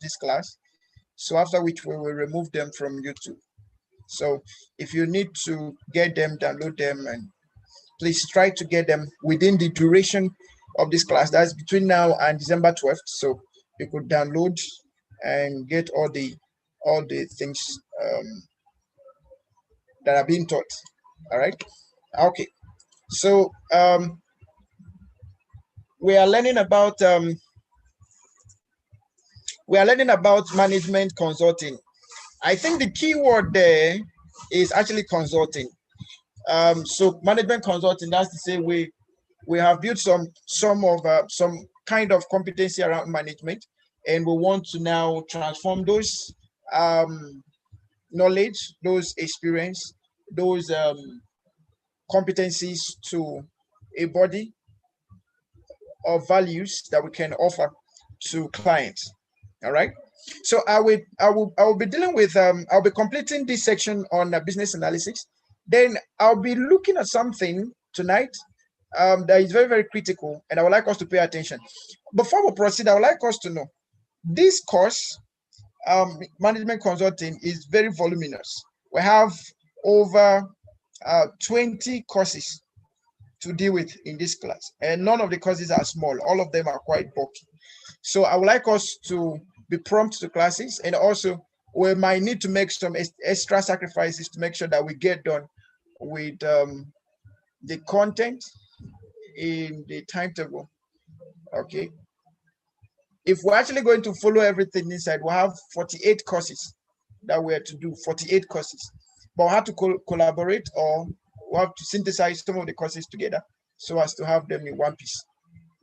this class. So after which we will remove them from YouTube. So if you need to get them, download them, and please try to get them within the duration of this class. That's between now and December 12th. So you could download and get all the things that are being taught. All right. Okay. So we are learning about management consulting. I think the key word there is actually consulting. So management consulting, that's to say we have built some kind of competency around management, and we want to now transform those knowledge, those experience, those competencies to a body of values that we can offer to clients. All right. So I will be dealing with I'll be completing this section on business analysis. Then I'll be looking at something tonight that is very, very critical, and I would like us to pay attention. Before we proceed, I would like us to know this course, management consulting, is very voluminous. We have over 20 courses to deal with in this class, and none of the courses are small. All of them are quite bulky. So I would like us to be prompt to classes, and also we might need to make some extra sacrifices to make sure that we get done with the content in the timetable. Okay. If we're actually going to follow everything inside, we'll have 48 courses that we have to do, 48 courses. But we'll have to collaborate, or we'll have to synthesize some of the courses together so as to have them in one piece.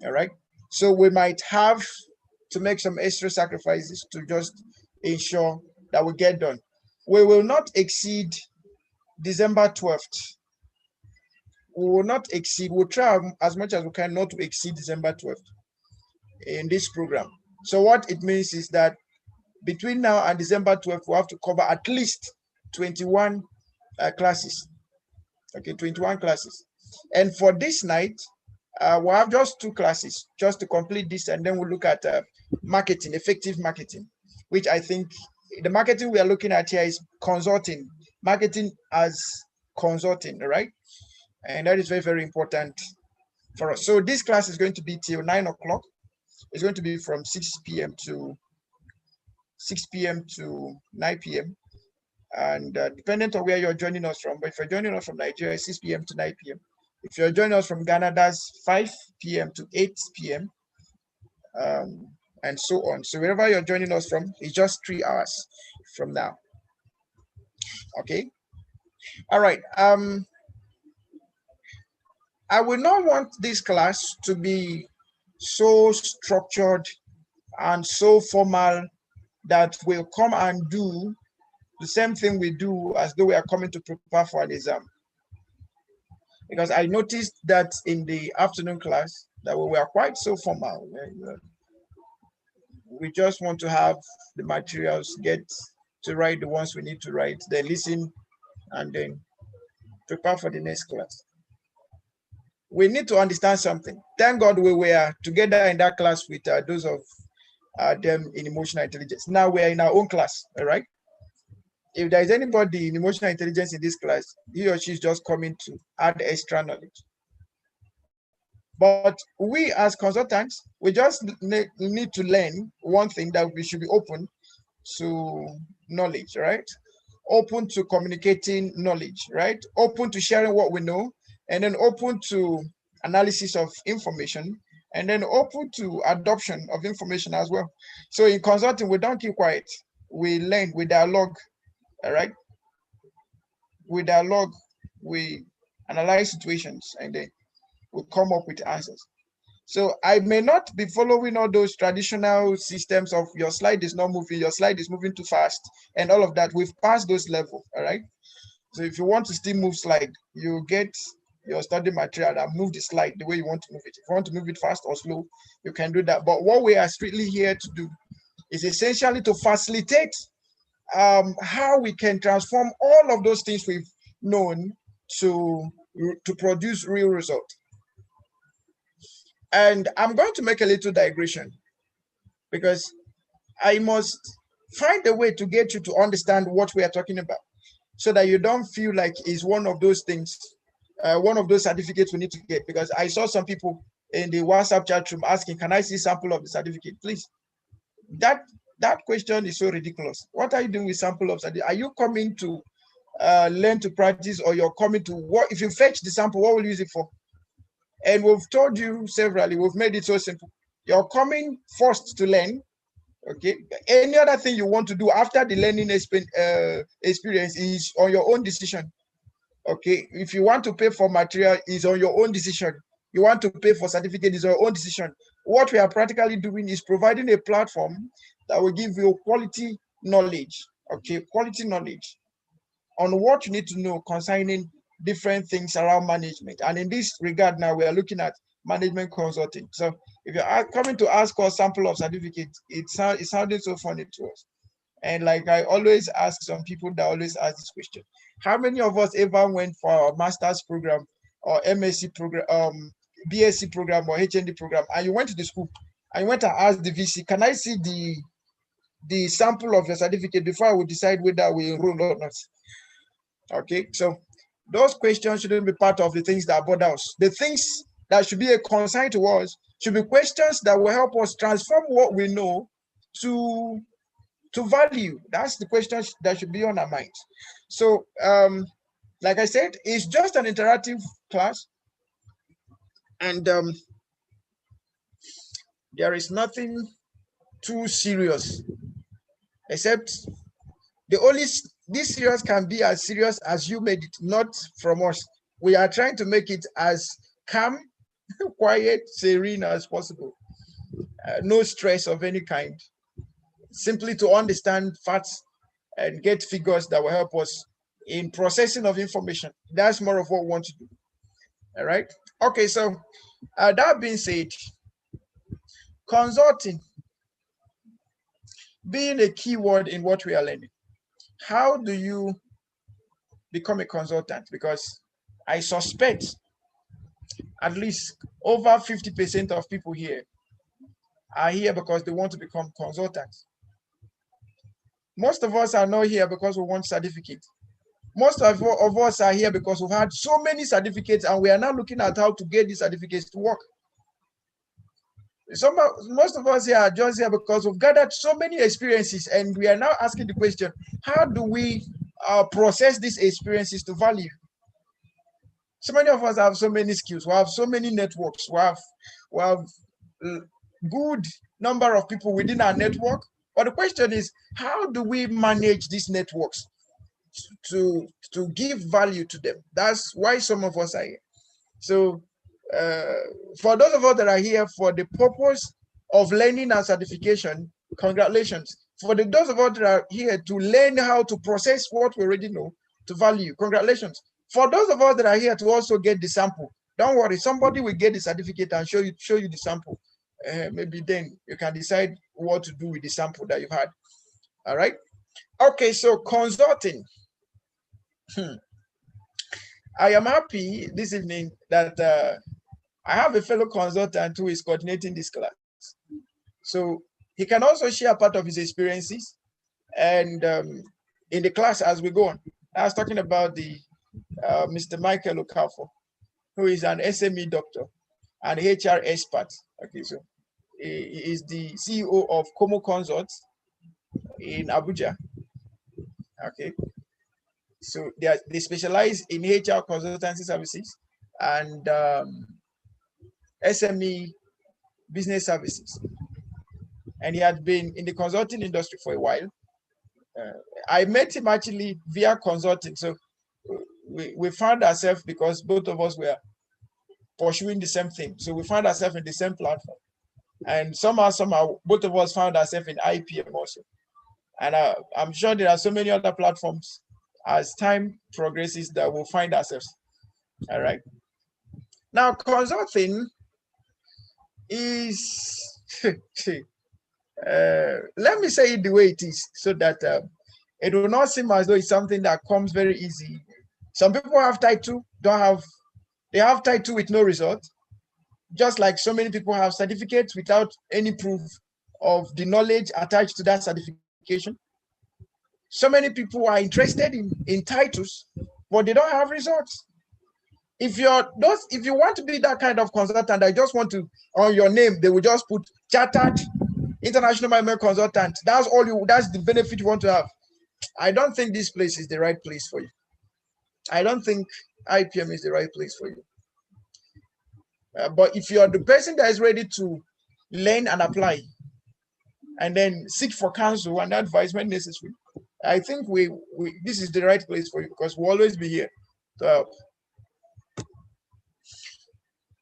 All right. So we might have to make some extra sacrifices to just ensure that we get done. We will not exceed December 12th. We will not exceed, we'll try as much as we can not to exceed December 12th in this program. So what it means is that between now and December 12th, we have to cover at least 21 classes. Okay, 21 classes. And for this night, we'll have just 2 classes just to complete this, and then we'll look at marketing, effective marketing, which I think the marketing we are looking at here is consulting, marketing as consulting, right? And that is very, very important for us. So this class is going to be till 9 o'clock. It's going to be from 6 p.m. to 9 p.m. And depending on where you're joining us from, but if you're joining us from Nigeria, 6 p.m. to 9 p.m. If you're joining us from Ghana, that's 5 p.m. to 8 p.m. And so on. So wherever you're joining us from, it's just 3 hours from now. Okay. All right. I will not want this class to be so structured and so formal that we'll come and do the same thing we do as though we are coming to prepare for an exam. Because I noticed that in the afternoon class that we were quite so formal. We just want to have the materials, get to write the ones we need to write, then listen, and then prepare for the next class. We need to understand something. Thank God we were together in that class with those of them in emotional intelligence. Now we're in our own class, all right? If there is anybody in emotional intelligence in this class, he or she is just coming to add extra knowledge. But we as consultants, we just need to learn one thing, that we should be open to knowledge, right? Open to communicating knowledge, right? Open to sharing what we know, and then open to analysis of information, and then open to adoption of information as well. So in consulting, we don't keep quiet. We learn, we dialogue, all right? We dialogue, we analyze situations, and then we come up with answers. So I may not be following all those traditional systems of your slide is not moving, your slide is moving too fast, and all of that. We've passed those levels, all right? So if you want to still move slide, you get your study material and move the slide the way you want to move it. If you want to move it fast or slow, you can do that. But what we are strictly here to do is essentially to facilitate how we can transform all of those things we've known to produce real results. And I'm going to make a little digression, because I must find a way to get you to understand what we are talking about, so that you don't feel like it's one of those things, one of those certificates we need to get. Because I saw some people in the WhatsApp chat room asking, "Can I see sample of the certificate, please?" That question is so ridiculous. What are you doing with sample of certificate? Are you coming to learn to practice, or you're coming to what? If you fetch the sample, what will you use it for? And we've told you severally, we've made it so simple. You're coming first to learn. Okay. Any other thing you want to do after the learning experience is on your own decision. Okay. If you want to pay for material, is on your own decision. You want to pay for certificate, is your own decision. What we are practically doing is providing a platform that will give you quality knowledge. Okay, quality knowledge on what you need to know concerning different things around management. And in this regard, now we are looking at management consulting. So if you're coming to ask us sample of certificate, it sounded so funny to us. And like I always ask some people that always ask this question: how many of us ever went for a master's program or MSc program, BSc program or HND program, and you went to the school and you went and asked the VC, "Can I see the sample of your certificate before I will decide whether we enroll or not?" Okay, so those questions shouldn't be part of the things that bother us. The things that should be a concern to us should be questions that will help us transform what we know to value. That's the question that should be on our minds. So, like I said, it's just an interactive class, and there is nothing too serious, except this serious can be as serious as you made it, not from us. We are trying to make it as calm, quiet, serene as possible. No stress of any kind. Simply to understand facts and get figures that will help us in processing of information. That's more of what we want to do. All right. Okay. So that being said, consulting being a key word in what we are learning. How do you become a consultant? Because I suspect at least over 50% of people here are here because they want to become consultants. Most of us are not here because we want certificate. Most of us are here because we've had so many certificates and we are now looking at how to get these certificates to work. Most of us here are just here because we've gathered so many experiences and we are now asking the question, how do we process these experiences to value? So many of us have so many skills, we have so many networks, we have good number of people within our network. But the question is, how do we manage these networks to give value to them? That's why some of us are here. So for those of us that are here for the purpose of learning and certification, congratulations. For those of us that are here to learn how to process what we already know to value, congratulations. For those of us that are here to also get the sample, don't worry, somebody will get the certificate and show you the sample. Maybe then you can decide what to do with the sample that you've had. All right. Okay, so consulting. I am happy this evening that I have a fellow consultant who is coordinating this class. So he can also share part of his experiences and in the class as we go on. I was talking about the Mr. Michael Okafo, who is an SME doctor and HR expert. Okay, so he is the CEO of Como Consults in Abuja. Okay, so they specialize in HR consultancy services and SME business services. And he had been in the consulting industry for a while. I met him actually via consulting. So we found ourselves because both of us were pursuing the same thing. So we found ourselves in the same platform. And somehow, both of us found ourselves in IPM also. And I'm sure there are so many other platforms as time progresses that we'll find ourselves. All right. Now, consulting is, let me say it the way it is so that it will not seem as though it's something that comes very easy. Some people have title, they have title with no result. Just like so many people have certificates without any proof of the knowledge attached to that certification. So many people are interested in titles, but they don't have results. If you want to be that kind of consultant, I just want to, on your name, they will just put chartered international management consultant. That's the benefit you want to have. I don't think this place is the right place for you. I don't think IPM is the right place for you. But if you are the person that is ready to learn and apply, and then seek for counsel and advice when necessary, I think this is the right place for you, because we'll always be here to help.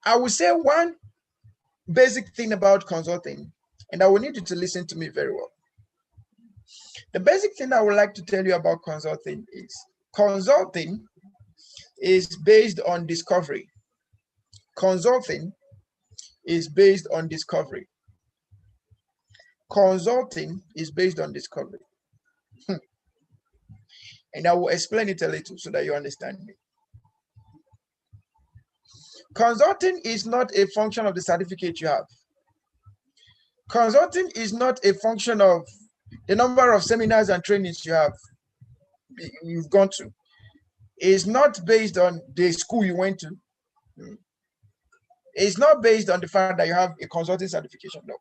I would say one basic thing about consulting, and I will need you to listen to me very well. The basic thing I would like to tell you about consulting is based on discovery. Consulting is based on discovery. Consulting is based on discovery. And I will explain it a little so that you understand me. Consulting is not a function of the certificate you have. Consulting is not a function of the number of seminars and trainings you've gone to. It's not based on the school you went to. It's not based on the fact that you have a consulting certification. No.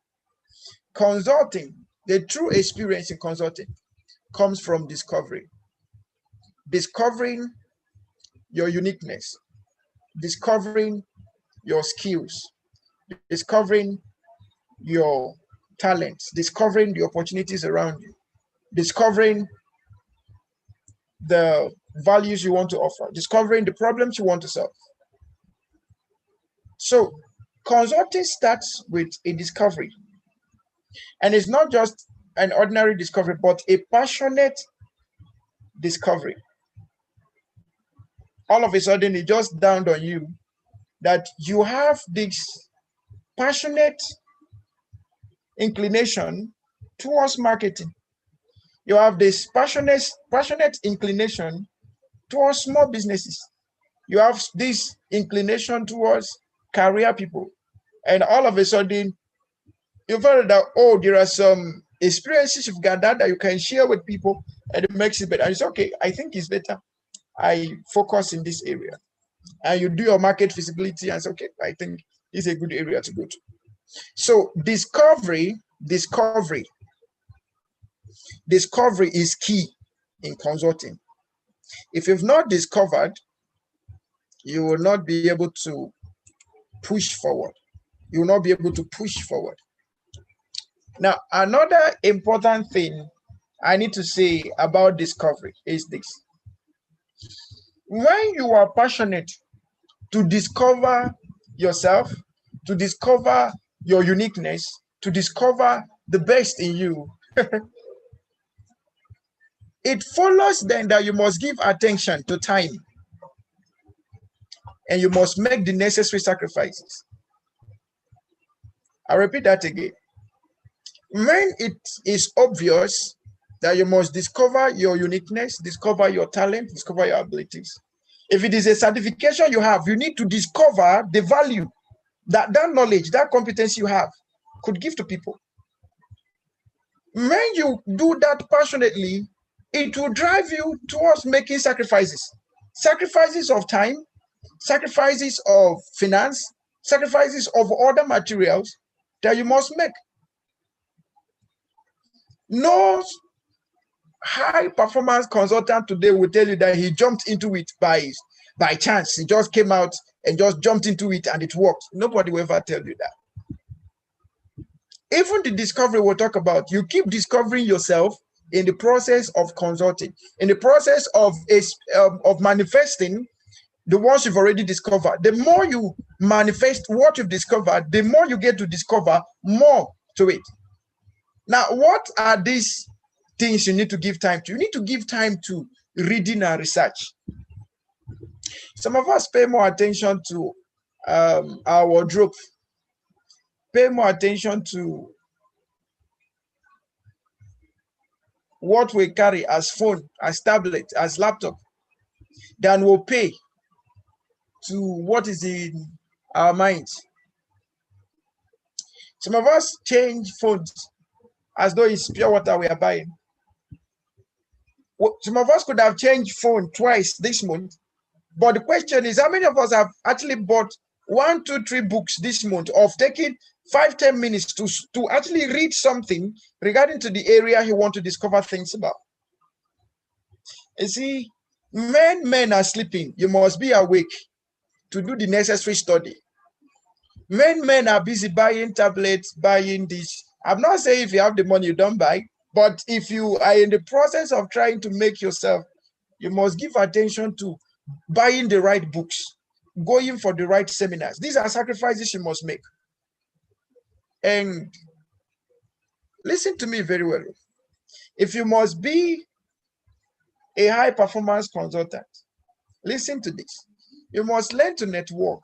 Consulting, the true experience in consulting comes from discovery. Discovering your uniqueness, discovering your skills, discovering your talents, discovering the opportunities around you, discovering the values you want to offer, discovering the problems you want to solve. So consulting starts with a discovery. And it's not just an ordinary discovery, but a passionate discovery. All of a sudden, it just dawned on you that you have this passionate inclination towards marketing. You have this passionate inclination towards small businesses. You have this inclination towards career people. And all of a sudden, you find that, oh, there are some experiences you've gathered that you can share with people, and it makes it better. And it's okay. I think it's better I focus in this area. And you do your market feasibility, and it's okay. I think it's a good area to go to. So discovery is key in consulting. If you've not discovered, you will not be able to push forward. You will not be able to push forward. Now, another important thing I need to say about discovery is this. When you are passionate to discover yourself, to discover your uniqueness, to discover the best in you, it follows then that you must give attention to time, and you must make the necessary sacrifices. I'll repeat that again. When it is obvious that you must discover your uniqueness, discover your talent, discover your abilities. If it is a certification you have, you need to discover the value that knowledge, that competence you have could give to people. When you do that passionately, it will drive you towards making sacrifices. Sacrifices of time, sacrifices of finance, sacrifices of other materials that you must make. No high performance consultant today will tell you that he jumped into it by chance. He just came out and just jumped into it and it worked. Nobody will ever tell you that. Even the discovery we'll talk about, you keep discovering yourself in the process of consulting, in the process of manifesting the ones you've already discovered. The more you manifest what you've discovered, the more you get to discover more to it. Now, what are these things you need to give time to? You need to give time to reading and research. Some of us pay more attention to our wardrobe, pay more attention to what we carry as phone, as tablet, as laptop, than we'll pay to what is in our minds. Some of us change phones as though it's pure water we are buying. Some of us could have changed phone twice this month, but the question is, how many of us have actually bought 1, 2, 3 books this month, of taking 5-10 minutes to actually read something regarding to the area you want to discover things about? You see, men are sleeping. You must be awake to do the necessary study. Men are busy buying tablets, buying this. I'm not saying if you have the money, you don't buy, but if you are in the process of trying to make yourself, you must give attention to buying the right books, going for the right seminars. These are sacrifices you must make. And listen to me very well. If you must be a high performance consultant, listen to this. You must learn to network.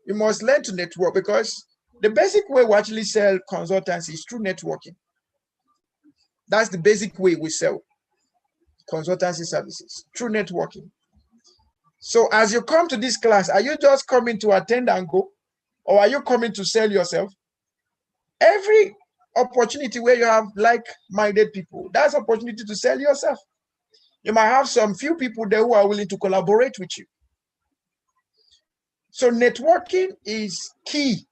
You must learn to network, because the basic way we actually sell consultancy is through networking. That's the basic way we sell consultancy services, through networking. So as you come to this class, are you just coming to attend and go? Or are you coming to sell yourself? Every opportunity where you have like-minded people, that's opportunity to sell yourself. You might have some few people there who are willing to collaborate with you. So networking is key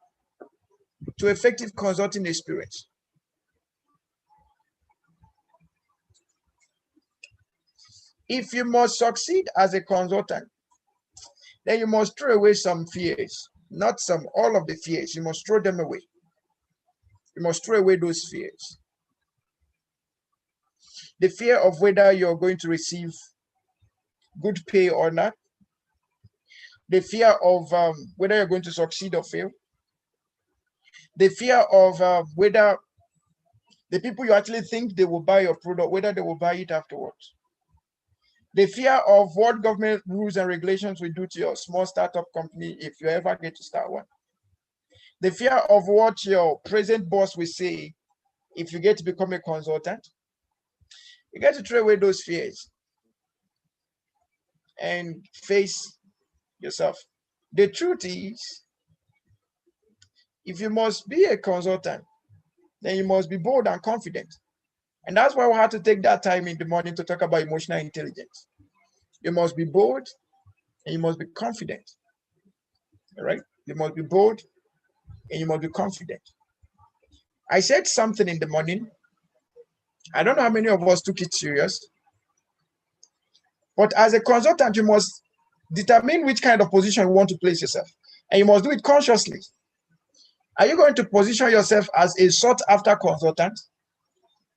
to effective consulting experience. If you must succeed as a consultant, then you must throw away some fears. Not some, all of the fears. You must throw them away. You must throw away those fears. The fear of whether you're going to receive good pay or not. The fear of whether you're going to succeed or fail. The fear of whether the people you actually think they will buy your product, whether they will buy it afterwards. The fear of what government rules and regulations will do to your small startup company if you ever get to start one. The fear of what your present boss will say if you get to become a consultant. You get to throw away those fears and face yourself. The truth is, if you must be a consultant, then you must be bold and confident. And that's why we had to take that time in the morning to talk about emotional intelligence. You must be bold and you must be confident. All right? You must be bold and you must be confident. I said something in the morning. I don't know how many of us took it serious. But as a consultant, you must determine which kind of position you want to place yourself. And you must do it consciously. Are you going to position yourself as a sought-after consultant?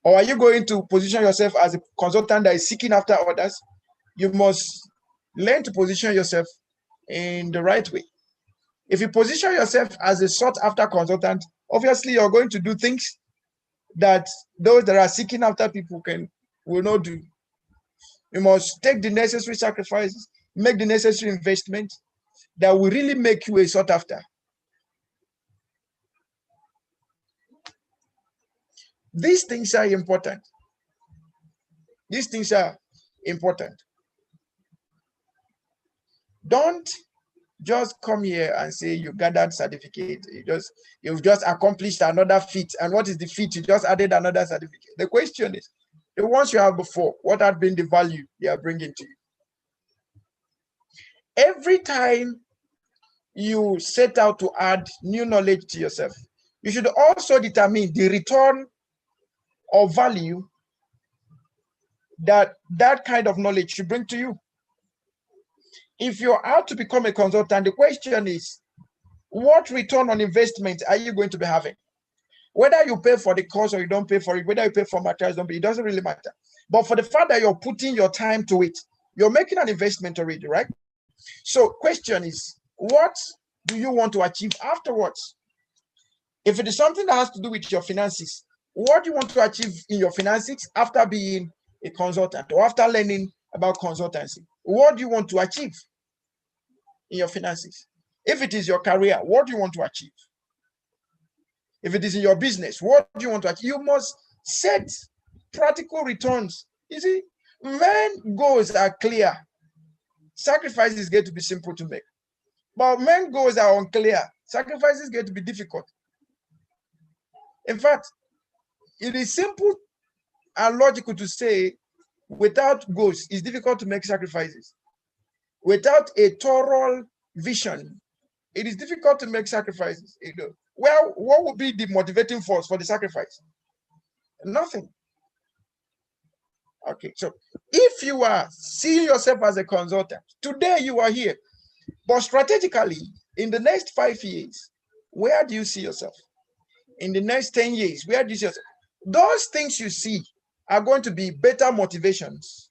Or are you going to position yourself as a consultant that is seeking after others? You must learn to position yourself in the right way. If you position yourself as a sought-after consultant, obviously you're going to do things that those that are seeking after people will not do. You must take the necessary sacrifices, make the necessary investment that will really make you a sought-after. These things are important. These things are important. Don't just come here and say you gathered certificate. You've just accomplished another feat. And what is the feat? You just added another certificate. The question is, the ones you have before, what had been the value they are bringing to you? Every time you set out to add new knowledge to yourself, you should also determine the return or value that kind of knowledge should bring to you. If you're out to become a consultant, the question is, what return on investment are you going to be having? Whether you pay for the course or you don't pay for it, whether you pay for materials, it doesn't really matter. But for the fact that you're putting your time to it, you're making an investment already, right? So question is, what do you want to achieve afterwards? If it is something that has to do with your finances, what do you want to achieve in your finances after being a consultant or after learning about consultancy? What do you want to achieve in your finances? If it is your career, what do you want to achieve? If it is in your business, what do you want to achieve? You must set practical returns. You see, when goals are clear, sacrifices get to be simple to make. But when goals are unclear, sacrifices get to be difficult. In fact, It is simple and logical to say, without goals, it's difficult to make sacrifices. Without a thorough vision, it is difficult to make sacrifices. Well, what would be the motivating force for the sacrifice? Nothing. Okay, so if you are seeing yourself as a consultant, today you are here, but strategically, in the next 5 years, where do you see yourself? In the next 10 years, where do you see yourself? Those things you see are going to be better motivations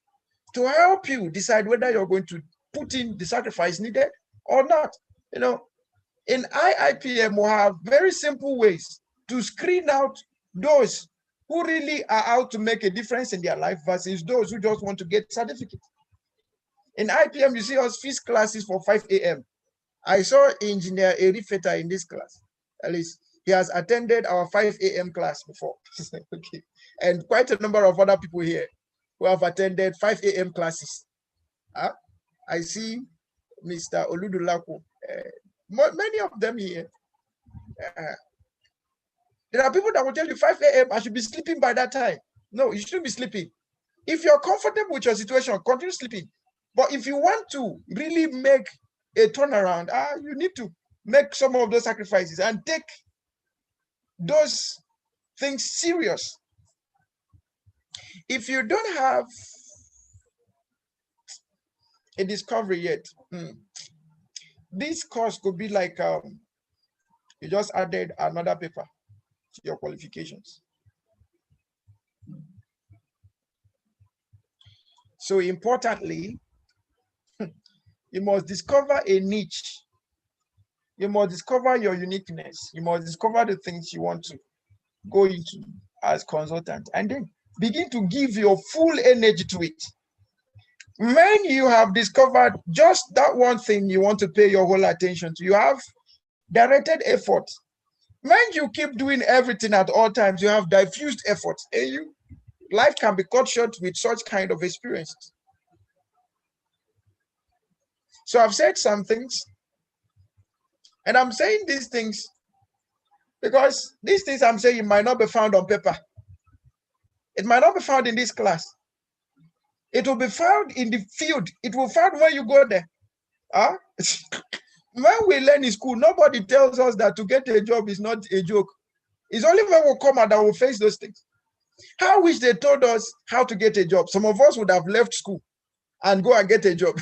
to help you decide whether you're going to put in the sacrifice needed or not. In IIPM, we have very simple ways to screen out those who really are out to make a difference in their life versus those who just want to get certificates. In IPM, you see us fix classes for 5 a.m. I saw Engineer Erifeta in this class. At least he has attended our 5 a.m. class before. Okay. And quite a number of other people here who have attended 5 a.m. classes. I see Mr. Oludulaku. Many of them here. There are people that will tell you 5 a.m. I should be sleeping by that time. No, you shouldn't be sleeping. If you're comfortable with your situation, continue sleeping. But if you want to really make a turnaround, you need to make some of those sacrifices and take those things serious. If you don't have a discovery yet, this course could be like you just added another paper to your qualifications. So importantly, you must discover a niche. You must discover your uniqueness. You must discover the things you want to go into as consultant, and then begin to give your full energy to it. When you have discovered just that one thing you want to pay your whole attention to, you have directed effort. When you keep doing everything at all times, you have diffused effort, and life can be cut short with such kind of experiences. So I've said some things, and I'm saying these things because these things I'm saying might not be found on paper. It might not be found in this class. It will be found in the field. It will be found when you go there. When we learn in school, nobody tells us that to get a job is not a joke. It's only when we come out that we'll face those things. How wish they told us how to get a job. Some of us would have left school and go and get a job.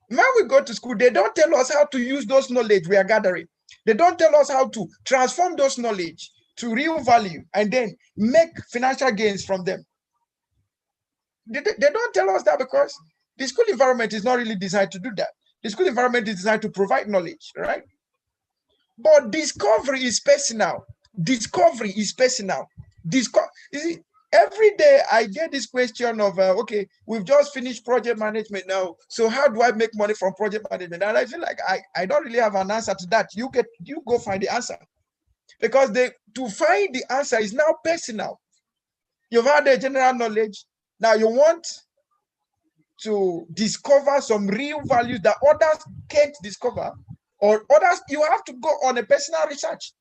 When we go to school, they don't tell us how to use those knowledge we are gathering. They don't tell us how to transform those knowledge to real value and then make financial gains from them. They don't tell us that because the school environment is not really designed to do that. The school environment is designed to provide knowledge, right? But discovery is personal. Discovery is personal. You see, every day I get this question of, okay, we've just finished project management now. So how do I make money from project management? And I feel like I don't really have an answer to that. You go find the answer. Because to find the answer is now personal. You've had the general knowledge. Now you want to discover some real values that others can't discover, or others, you have to go on a personal research.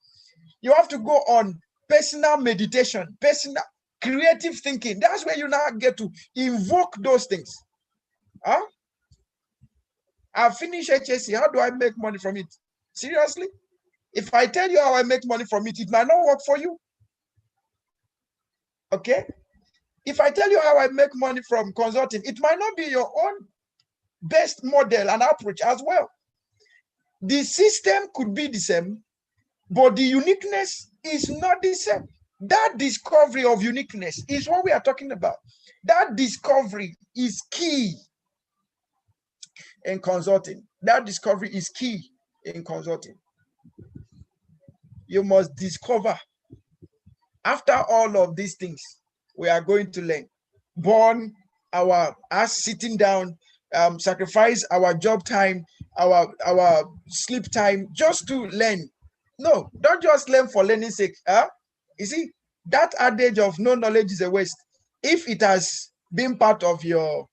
You have to go on personal meditation, personal creative thinking. That's where you now get to invoke those things. I finished HSC. How do I make money from it? Seriously? If I tell you how I make money from it, it might not work for you. Okay? If I tell you how I make money from consulting, it might not be your own best model and approach as well. The system could be the same, but the uniqueness is not the same. That discovery of uniqueness is what we are talking about. That discovery is key in consulting. That discovery is key in consulting. You must discover. After all of these things, we are going to learn. Burn our us sitting down, sacrifice our job time, our sleep time, just to learn. No, don't just learn for learning's sake. You see, that adage of no knowledge is a waste. If it has been part of your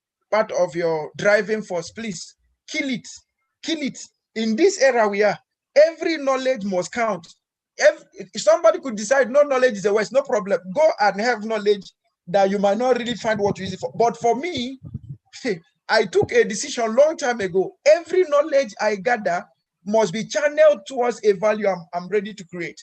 driving force, please kill it. Kill it. In this era we are, Every knowledge must count. If somebody could decide no knowledge is a waste, no problem. Go and have knowledge that you might not really find what you use it for. But for me, I took a decision long time ago. Every knowledge I gather must be channeled towards a value I'm ready to create.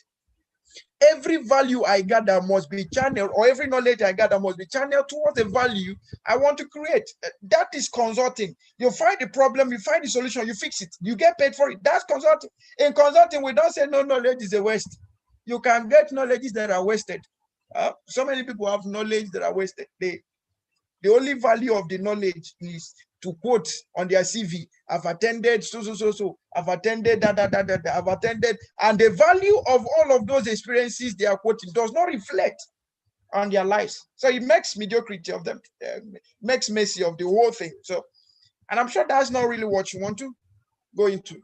Every value I gather must be channeled, or every knowledge I gather must be channeled towards a value I want to create. That is consulting. You find the problem, you find the solution, you fix it. You get paid for it. That's consulting. In consulting, we don't say no knowledge is a waste. You can get knowledges that are wasted. So many people have knowledge that are wasted. The only value of the knowledge is to quote on their CV, I've attended so, I've attended I've attended, and the value of all of those experiences they are quoting does not reflect on their lives. So it makes mediocrity of them, makes messy of the whole thing. So, and I'm sure that's not really what you want to go into.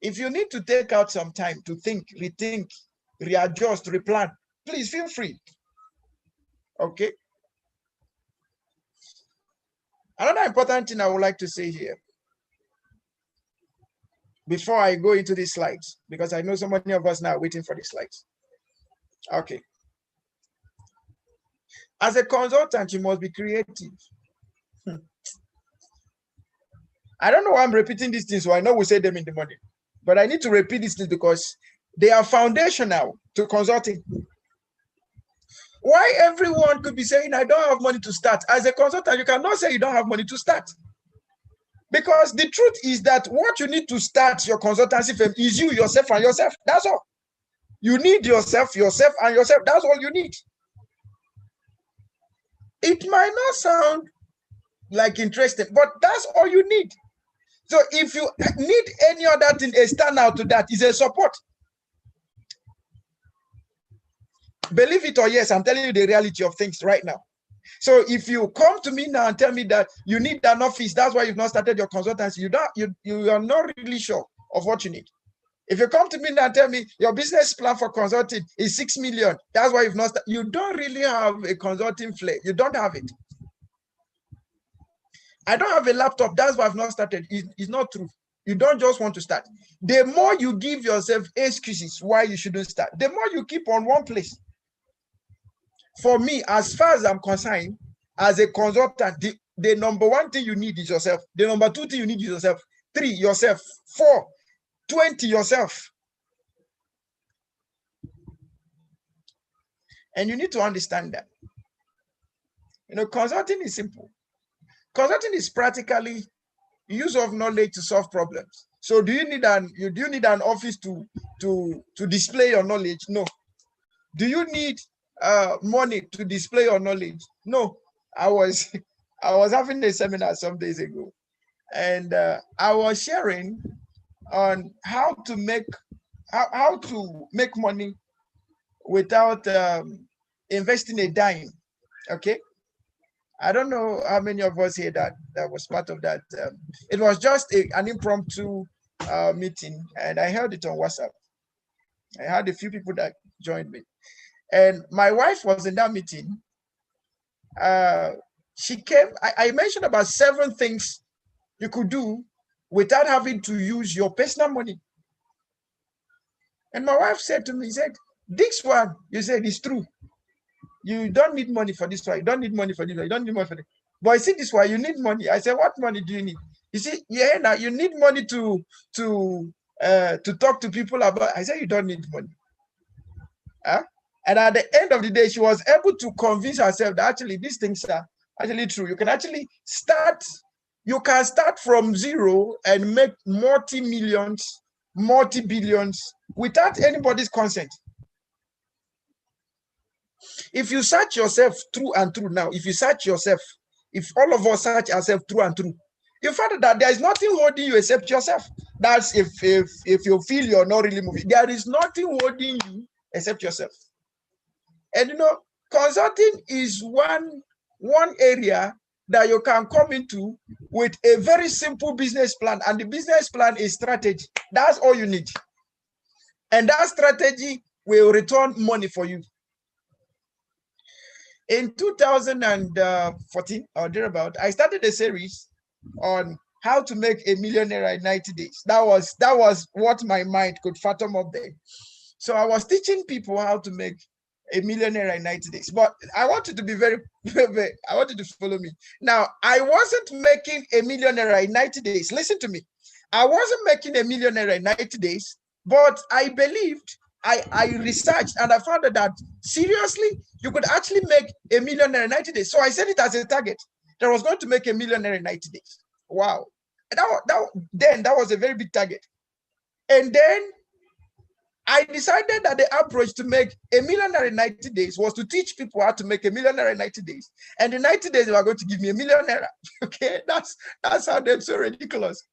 If you need to take out some time to think, rethink, readjust, replan, please feel free. Okay. Another important thing I would like to say here, before I go into these slides, because I know so many of us now are waiting for the slides. Okay. As a consultant, you must be creative. I don't know why I'm repeating these things, so I know we say them in the morning, but I need to repeat these things because they are foundational to consulting. Why everyone could be saying, I don't have money to start. As a consultant, you cannot say you don't have money to start. Because the truth is that what you need to start your consultancy firm is you, yourself, and yourself. That's all. You need yourself, yourself, and yourself. That's all you need. It might not sound like interesting, but that's all you need. So if you need any other thing, a standout to that is a support. Believe it or yes, I'm telling you the reality of things right now. So if you come to me now and tell me that you need an office, that's why you've not started your consultancy, you are not really sure of what you need. If you come to me now and tell me your business plan for consulting is 6 million, that's why you've not started, you don't really have a consulting flair. You don't have it. I don't have a laptop, that's why I've not started. It's not true. You don't just want to start. The more you give yourself excuses why you shouldn't start, the more you keep on one place. For me, as far as I'm concerned, as a consultant, the number one thing you need is yourself. The number two thing you need is yourself. 3, yourself. 4, 20, yourself. And you need to understand that. You know, consulting is simple. Consulting is practically use of knowledge to solve problems. So do you need an office to display your knowledge? No. Do you need money to display your knowledge? No. I was having a seminar some days ago, and I was sharing on how to make money without investing a dime. Okay, I don't know how many of us here that was part of that. It was just an impromptu meeting, and I held it on WhatsApp. I had a few people that joined me. And my wife was in that meeting. She came, I mentioned about 7 things you could do without having to use your personal money. And my wife said to me, she said, this one, you said is true. You don't need money for this one. You don't need money for this one. You don't need money for this. But I see this one, you need money. I said, what money do you need? You see, yeah, now you need money to talk to people about. I said, you don't need money. Huh? And at the end of the day, she was able to convince herself that actually these things are actually true. You can actually start, you can start from zero and make multi-millions, multi-billions without anybody's consent. If you search yourself through and through now, if you search yourself, if all of us search ourselves through and through, you find that there is nothing holding you except yourself. That's if you feel you're not really moving. There is nothing holding you except yourself. And you know, consulting is one area that you can come into with a very simple business plan, and the business plan is strategy. That's all you need. And that strategy will return money for you. In 2014 or thereabout, I started a series on how to make a millionaire in 90 days. That was what my mind could fathom up then. So I was teaching people how to make a millionaire in 90 days. But I wanted to be very, very, I wanted to follow me. Now, I wasn't making a millionaire in 90 days. Listen to me. I wasn't making a millionaire in 90 days, but I believed, I researched, and I found that seriously, you could actually make a millionaire in 90 days. So I set it as a target that I was going to make a millionaire in 90 days. Wow. That was a very big target. And then I decided that the approach to make a millionaire in 90 days was to teach people how to make a millionaire in 90 days. And in 90 days, they were going to give me a millionaire. Okay, that sounded so ridiculous.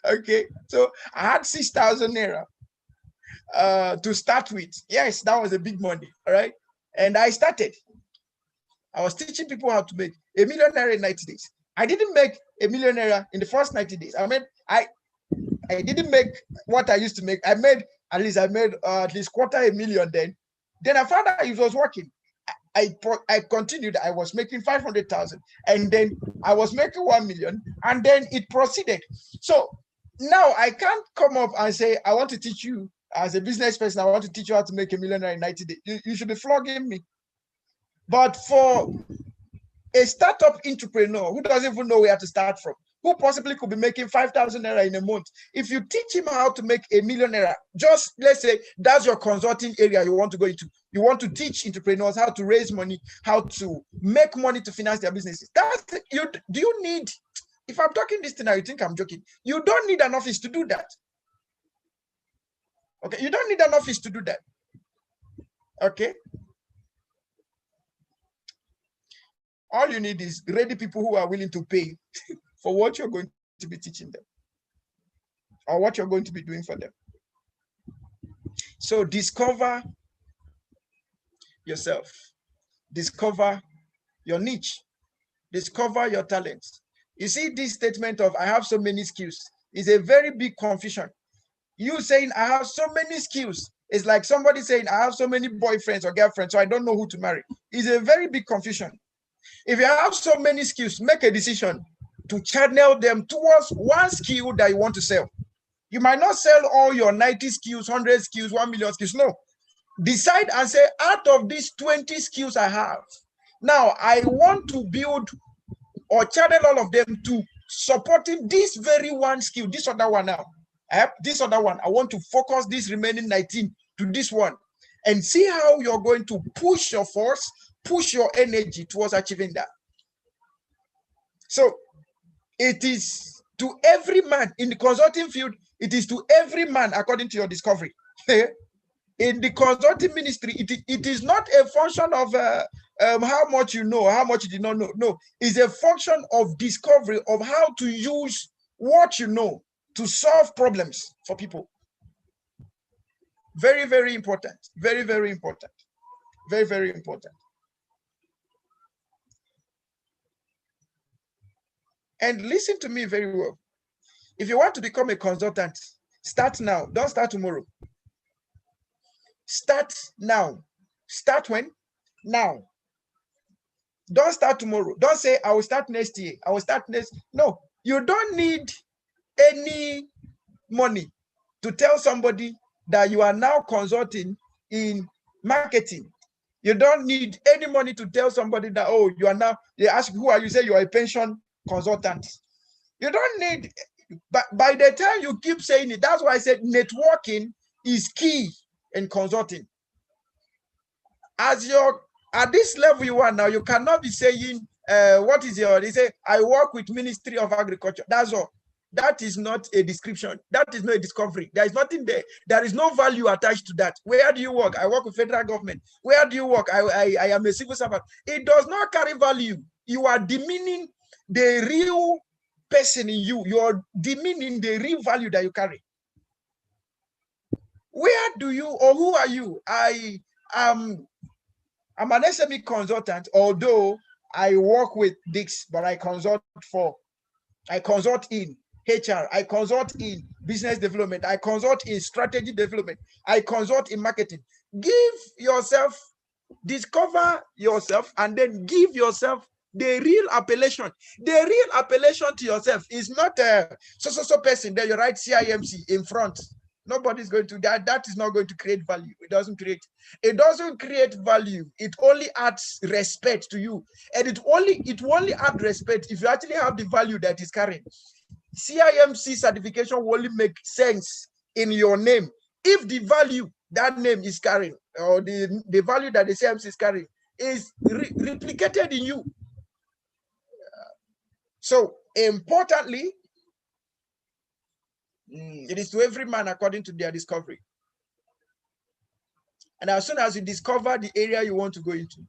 Okay, so I had 6,000 naira to start with. Yes, that was a big money. All right. And I started. I was teaching people how to make a millionaire in 90 days. I didn't make a millionaire in the first 90 days. I didn't make what I used to make. I made at least $250,000 then. Then I found out it was working. I continued. I was making 500,000, and then I was making 1 million, and then it proceeded. So now I can't come up and say, I want to teach you as a business person, I want to teach you how to make a millionaire in 90 days. You should be flogging me. But for a startup entrepreneur who doesn't even know where to start from, who possibly could be making 5,000 naira in a month, if you teach him how to make a millionaire, just let's say that's your consulting area you want to go into. You want to teach entrepreneurs how to raise money, how to make money to finance their businesses. Do you need, if I'm talking this thing now, you think I'm joking. You don't need an office to do that. Okay, you don't need an office to do that. Okay. All you need is ready people who are willing to pay for what you're going to be teaching them or what you're going to be doing for them. So discover yourself, discover your niche, discover your talents. You see, this statement of I have so many skills is a very big confusion. You saying I have so many skills is like somebody saying I have so many boyfriends or girlfriends, so I don't know who to marry. It's a very big confusion. If you have so many skills, make a decision to channel them towards one skill that you want to sell. You might not sell all your 90 skills, 100 skills, 1 million skills. No. Decide and say, out of these 20 skills I have, now I want to build or channel all of them to supporting this very one skill, this other one now. This other one, I want to focus this remaining 19 to this one and see how you're going to push your force, push your energy towards achieving that. So it is to every man in the consulting field, it is to every man according to your discovery. In the consulting ministry, it is not a function of how much you know, how much you did not know. No, it's a function of discovery of how to use what you know to solve problems for people. Very, very important. Very, very important. Very, very important. And listen to me very well. If you want to become a consultant, start now. Don't start tomorrow. Start now. Start when? Now. Don't start tomorrow. Don't say, I will start next year. I will start next. No, you don't need any money to tell somebody that you are now consulting in marketing. You don't need any money to tell somebody that, oh, you are now, they ask, who are you? Say you are a pension consultant. You don't need, but by the time you keep saying it, that's why I said networking is key in consulting. As you're at this level you are now, you cannot be saying, what is your, they say, I work with Ministry of Agriculture. That's all. That is not a description. That is not a discovery. There is nothing there. There is no value attached to that. Where do you work? I work with federal government. Where do you work? I am a civil servant. It does not carry value. You are demeaning the real person in you. You are demeaning the real value that you carry. Where do you, or who are you? I'm an SME consultant, although I work with Dix, but I consult in HR, I consult in business development, I consult in strategy development, I consult in marketing. Give yourself, discover yourself, and then give yourself The real appellation to yourself is not a so person that you write CIMC in front. Nobody's going to that. That is not going to create value. It doesn't create value. It only adds respect to you. And it only adds respect if you actually have the value that is carrying. CIMC certification will only make sense in your name if the value that name is carrying, or the value that the CIMC is carrying, is replicated in you. So importantly, it is to every man according to their discovery. And as soon as you discover the area you want to go into,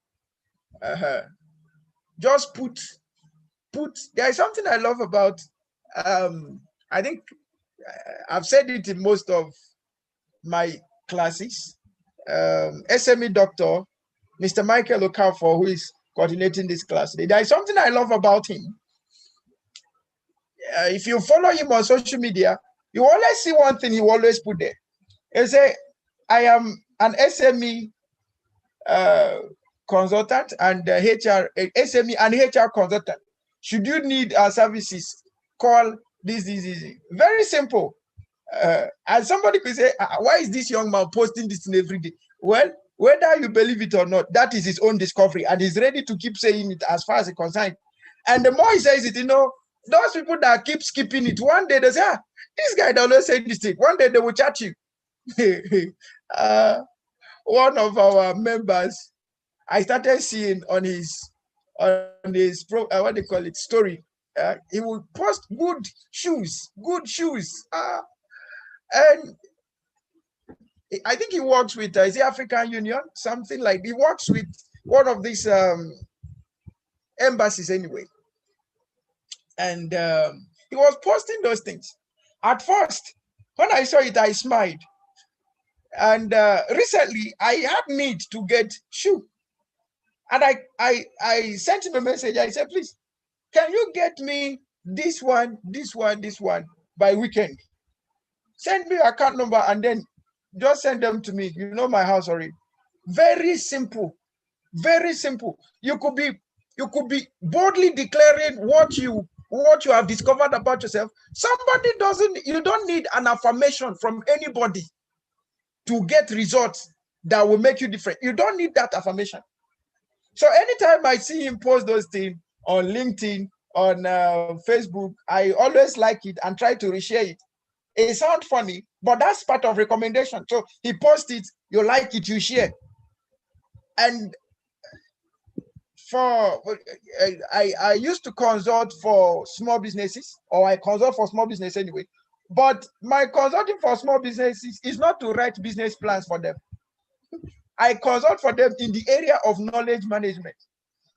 just put. There is something I love about. I think I've said it in most of my classes. SME doctor, Mr. Michael Okafor, who is coordinating this class today. There is something I love about him. If you follow him on social media, you always see one thing he always put there. He say, I am an SME consultant and SME and HR consultant. Should you need our services, call this. Very simple. And somebody could say, why is this young man posting this thing every day? Well, whether you believe it or not, that is his own discovery, and he's ready to keep saying it as far as it's concerned. And the more he says it, those people that keep skipping it, one day they say, this guy always say this thing. One day they will chat you. One of our members, I started seeing on his what they call it, story. He will post good shoes. And I think he works with is the African Union, something like. He works with one of these embassies anyway. And he was posting those things. At first, when I saw it, I smiled. And recently, I had need to get shoe. And I sent him a message. I said, please, can you get me this one by weekend? Send me your account number and then just send them to me. You know my house already. Very simple. Very simple. You could be boldly declaring what you have discovered about yourself. You don't need an affirmation from anybody to get results that will make you different. You don't need that affirmation. So anytime I see him post those things on LinkedIn, on Facebook, I always like it and try to reshare it. It sounds funny, but that's part of recommendation. So he posts it, you like it, you share. And I used to consult for small businesses, or I consult for small business anyway. But my consulting for small businesses is not to write business plans for them. I consult for them in the area of knowledge management,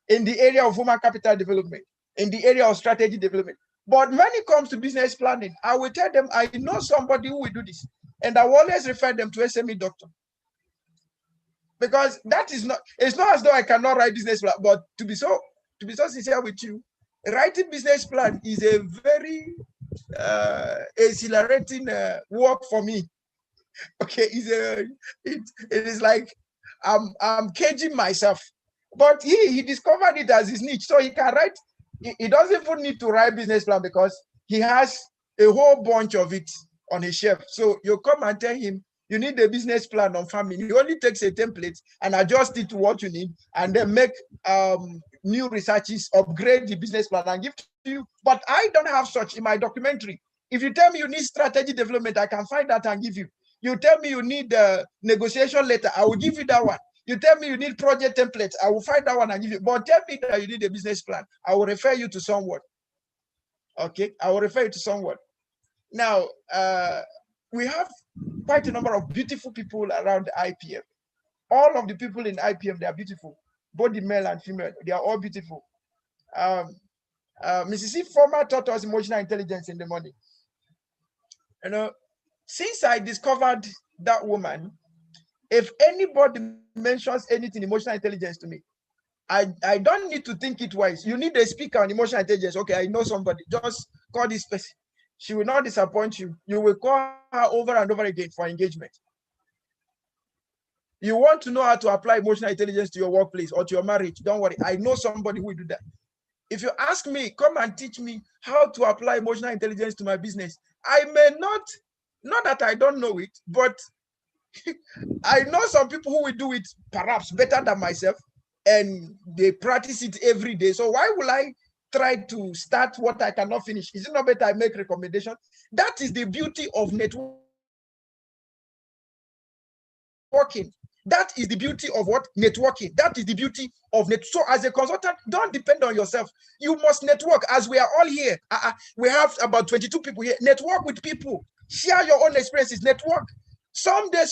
in the area of human capital development, in the area of strategy development. But when it comes to business planning, I will tell them I know somebody who will do this. And I will always refer them to SME doctor. Because it's not as though I cannot write business plan, but to be so sincere with you, writing business plan is a very exhilarating work for me. Okay, it is like I'm caging myself. But he discovered it as his niche, so he can write. He doesn't even need to write business plan because he has a whole bunch of it on his shelf. So you come and tell him you need a business plan on farming. He only takes a template and adjust it to what you need, and then make new researches, upgrade the business plan, and give to you. But I don't have such in my documentary. If you tell me you need strategy development, I can find that and give you. You tell me you need a negotiation letter, I will give you that one. You tell me you need project templates, I will find that one and give you. But tell me that you need a business plan, I will refer you to someone. Okay, I will refer you to someone. Now, we have quite a number of beautiful people around IPM. All of the people in IPM, they are beautiful. Both the male and female, they are all beautiful. Mrs. C former taught us emotional intelligence in the morning. You know, since I discovered that woman, if anybody mentions anything emotional intelligence to me, I don't need to think it twice. You need a speaker on emotional intelligence. Okay, I know somebody. Just call this person. She will not disappoint you. You will call her over and over again for engagement. You want to know how to apply emotional intelligence to your workplace or to your marriage? Don't worry. I know somebody who will do that. If you ask me, come and teach me how to apply emotional intelligence to my business, I may not that I don't know it, but I know some people who will do it perhaps better than myself, and they practice it every day. So why will I try to start what I cannot finish? Is it not better I make recommendation? That is the beauty of networking. That is the beauty of what? Networking. That is the beauty of net. So as a consultant, don't depend on yourself. You must network. As we are all here, we have about 22 people here. Network with people. Share your own experiences. Network. Someday,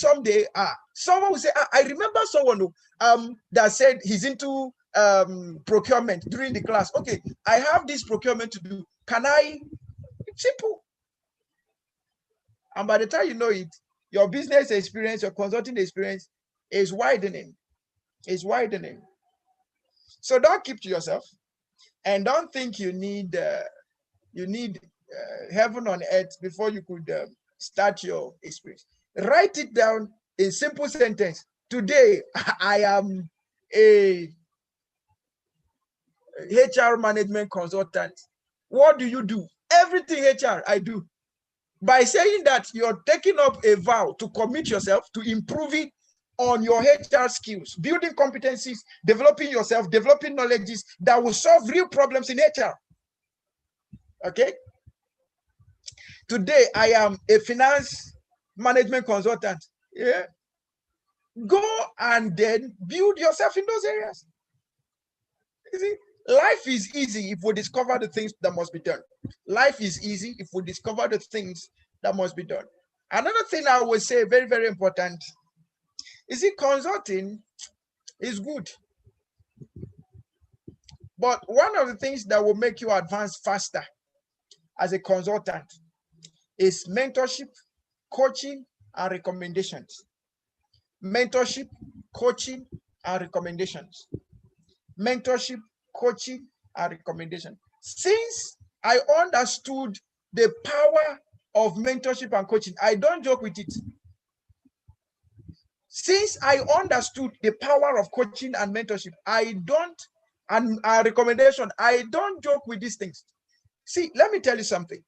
someone will say, I remember someone who, that said he's into procurement during the class. Okay, I have this procurement to do. Can I? Simple. And by the time you know it, your business experience, your consulting experience is widening. Is widening. So don't keep to yourself, and don't think you need heaven on earth before you could start your experience. Write it down in simple sentence. Today, I am a HR management consultant. What do you do? Everything HR I do. By saying that, you're taking up a vow to commit yourself to improving on your HR skills, building competencies, developing yourself, developing knowledges that will solve real problems in HR. Okay? Today, I am a finance management consultant. Yeah. Go and then build yourself in those areas. You see, life is easy if we discover the things that must be done. Life is easy if we discover the things that must be done. Another thing I would say, very, very important, is consulting is good. But one of the things that will make you advance faster as a consultant is mentorship, coaching, and recommendations. Mentorship, coaching, and recommendations. Mentorship, coaching, and recommendation. Since I understood the power of mentorship and coaching, I don't joke with it. Since I understood the power of coaching and mentorship, and recommendation, I don't joke with these things. See, let me tell you something.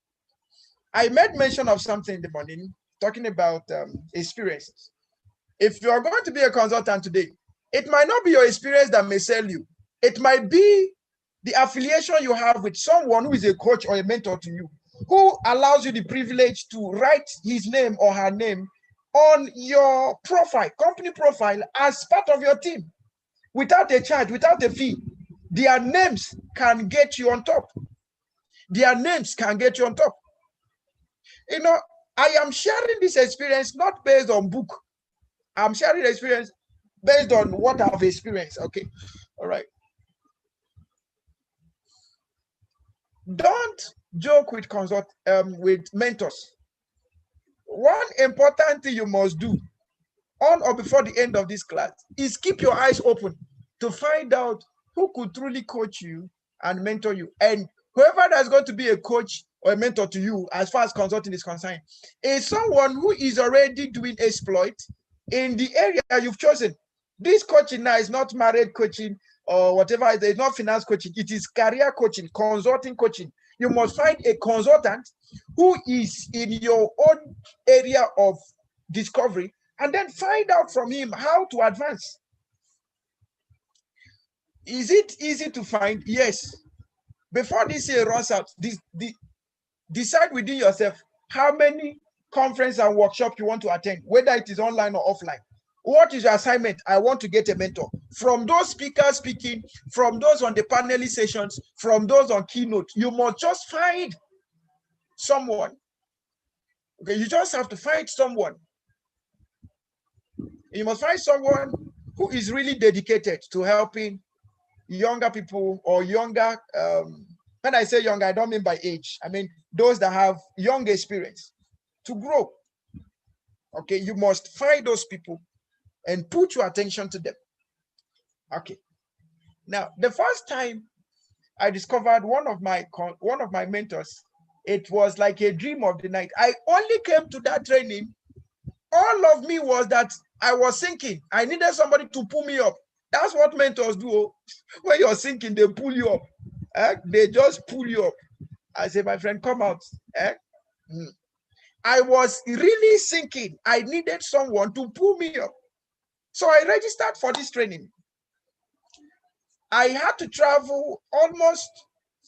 I made mention of something in the morning, talking about experiences. If you are going to be a consultant today, it might not be your experience that may sell you. It might be the affiliation you have with someone who is a coach or a mentor to you, who allows you the privilege to write his name or her name on your profile, company profile, as part of your team, without a charge, without a fee. Their names can get you on top. Their names can get you on top. You know, I am sharing this experience not based on book. I'm sharing the experience based on what I've experienced. Okay, all right. Don't joke with mentors. One important thing you must do on or before the end of this class is keep your eyes open to find out who could truly coach you and mentor you. And whoever that's going to be a coach or a mentor to you, as far as consulting is concerned, is someone who is already doing exploit in the area you've chosen. This coaching now is not marriage coaching or whatever. It's not finance coaching. It is career coaching, consulting coaching. You must find a consultant who is in your own area of discovery, and then find out from him how to advance. Is it easy to find? Yes. Before this year runs out, decide within yourself how many conference and workshop you want to attend, whether it is online or offline. What is your assignment? I want to get a mentor. From those speakers speaking, from those on the panelist sessions, from those on keynote, you must just find someone. Okay, you just have to find someone. You must find someone who is really dedicated to helping younger people or younger. When I say younger, I don't mean by age. I mean those that have young experience to grow. Okay, you must find those people and put your attention to them. Okay. Now, the first time I discovered one of my mentors, it was like a dream of the night. I only came to that training. All of me was that I was sinking. I needed somebody to pull me up. That's what mentors do. When you're sinking, they pull you up. They just pull you up. I say, my friend, come out. I was really sinking. I needed someone to pull me up. So I registered for this training. I had to travel almost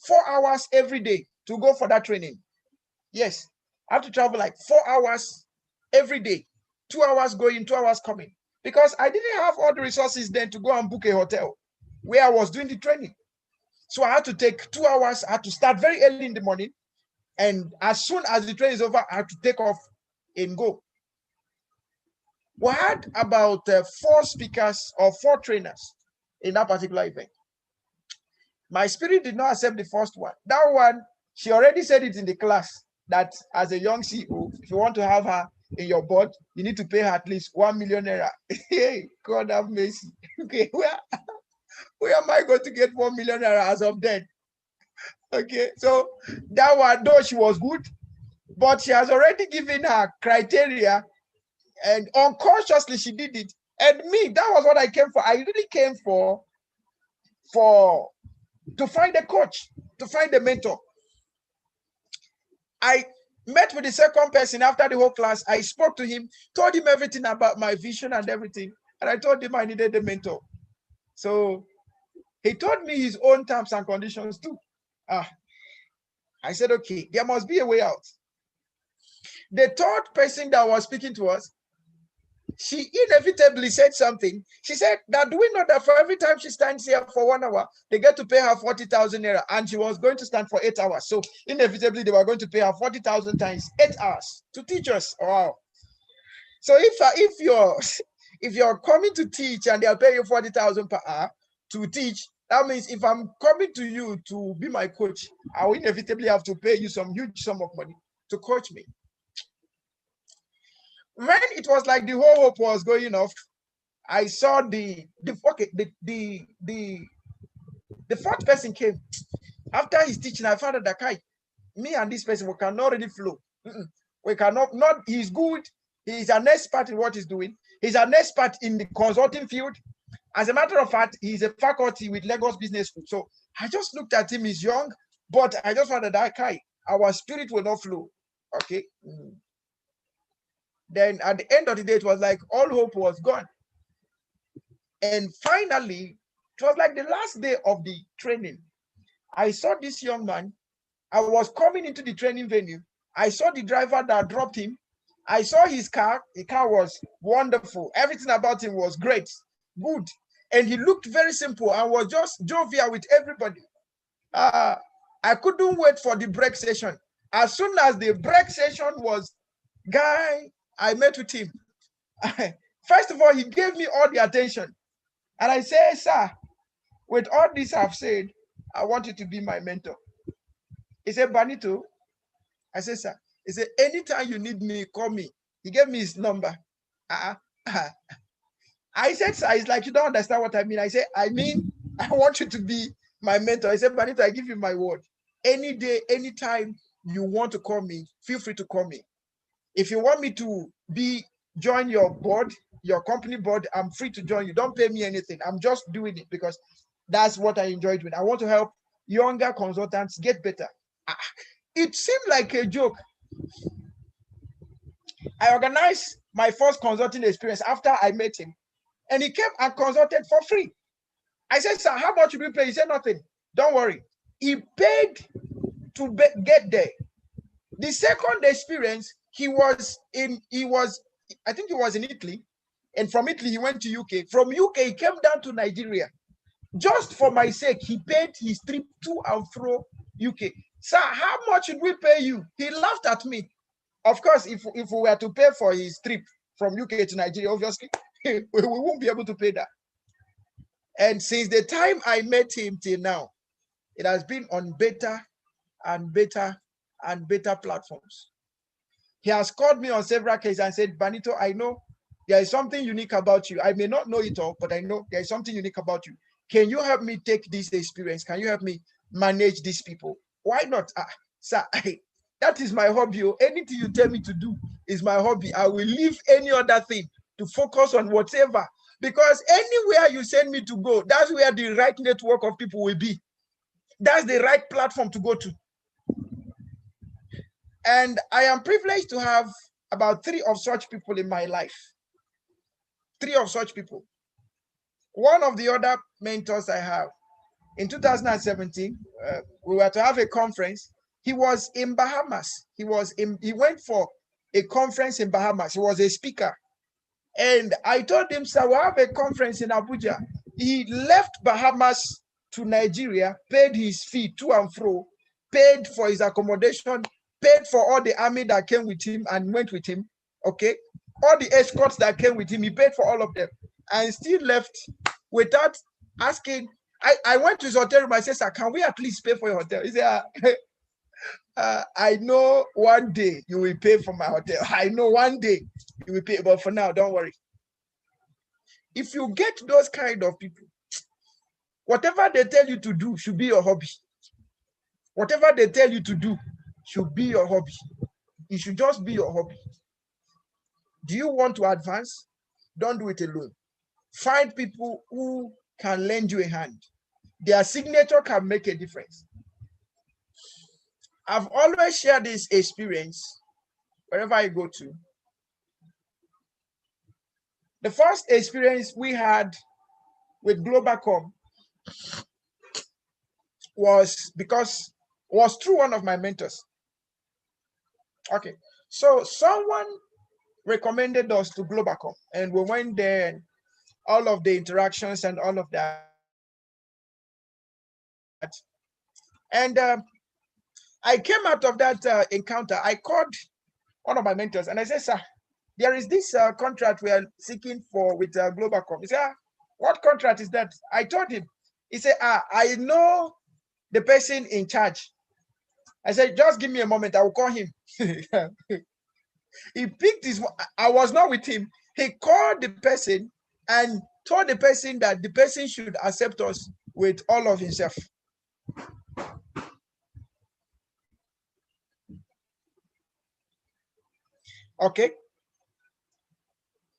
4 hours every day to go for that training. Yes, I have to travel like 4 hours every day, 2 hours going, 2 hours coming, because I didn't have all the resources then to go and book a hotel where I was doing the training. So I had to take 2 hours. I had to start very early in the morning. And as soon as the training is over, I had to take off and go. We had about 4 speakers or 4 trainers in that particular event. My spirit did not accept the first one. That one, she already said it in the class that as a young CEO, if you want to have her in your board, you need to pay her at least 1 million naira. Hey, God have mercy. Okay, where am I going to get 1 million naira as of then? Okay, so that one, though she was good, but she has already given her criteria, and unconsciously she did it. And me, that was what I came for. I really came to find a coach, to find a mentor. I met with the second person after the whole class. I spoke to him, told him everything about my vision and everything. And I told him I needed a mentor. So he told me his own terms and conditions too. I said, okay, there must be a way out. The third person that was speaking to us, she inevitably said something. She said that, do we know that for every time she stands here for 1 hour, they get to pay her 40,000 naira, and she was going to stand for 8 hours. So inevitably, they were going to pay her 40,000 times 8 hours to teach us. Wow. So if you're coming to teach and they'll pay you 40,000 per hour to teach, that means if I'm coming to you to be my coach, I will inevitably have to pay you some huge sum of money to coach me. When it was like the whole hope was going off, I saw the fourth person came. After his teaching, I found that me and this person, we cannot really flow. We cannot, he's good. He's an expert in what he's doing. He's an expert in the consulting field. As a matter of fact, he's a faculty with Lagos Business School. So I just looked at him, he's young, but I just found that our spirit will not flow. Okay. Then at the end of the day, it was like all hope was gone. And finally, it was like the last day of the training. I saw this young man. I was coming into the training venue. I saw the driver that dropped him. I saw his car. The car was wonderful. Everything about him was great, good. And he looked very simple and was just jovial with everybody. I couldn't wait for the break session. As soon as the break session was, I met with him. First of all, he gave me all the attention. And I said, sir, with all this I've said, I want you to be my mentor. He said, Banito. I said, sir. He said, anytime you need me, call me. He gave me his number. I said, sir, it's like you don't understand what I mean. I said, I mean, I want you to be my mentor. I said, Banito, I give you my word. Any day, anytime you want to call me, feel free to call me. If you want me to join your board, your company board, I'm free to join you. Don't pay me anything. I'm just doing it because that's what I enjoy doing. I want to help younger consultants get better. It seemed like a joke. I organized my first consulting experience after I met him, and he came and consulted for free. I said, sir, how much will you pay? He said, nothing. Don't worry. He paid to get there. The second experience, I think he was in Italy, and from Italy he went to UK. From UK he came down to Nigeria. Just for my sake, he paid his trip to and fro UK. Sir, how much should we pay you? He laughed at me. Of course, if we were to pay for his trip from UK to Nigeria, obviously we won't be able to pay that. And since the time I met him till now, it has been on better and better and better platforms. He has called me on several cases and said, Banito, I know there is something unique about you. I may not know it all, but I know there is something unique about you. Can you help me take this experience? Can you help me manage these people? Why not? Sir, that is my hobby. Anything you tell me to do is my hobby. I will leave any other thing to focus on whatever. Because anywhere you send me to go, that's where the right network of people will be. That's the right platform to go to. And I am privileged to have about 3 of such people in my life. 3 of such people. One of the other mentors I have, in 2017, we were to have a conference. He was in Bahamas. He went for a conference in Bahamas. He was a speaker. And I told him, sir, we'll have a conference in Abuja. He left Bahamas to Nigeria, paid his fee to and fro, paid for his accommodation, paid for all the army that came with him and went with him. Okay. All the escorts that came with him, he paid for all of them and still left without asking. I went to his hotel room. I said, sir, can we at least pay for your hotel? He said, I know one day you will pay for my hotel. I know one day you will pay, but for now, don't worry. If you get those kind of people, whatever they tell you to do should be your hobby. Whatever they tell you to do should be your hobby. It should just be your hobby. Do you want to advance? Don't do it alone. Find people who can lend you a hand. Their signature can make a difference. I've always shared this experience wherever I go to. The first experience we had with Globalcom was through one of my mentors. Okay, so someone recommended us to Globalcom, and we went there, and all of the interactions and all of that. And I came out of that encounter. I called one of my mentors and I said, sir, there is this contract we are seeking for with Globalcom. He said, what contract is that? I told him. He said, I know the person in charge. I said, just give me a moment. I will call him. He picked his, I was not with him. He called the person and told the person that the person should accept us with all of himself. Okay.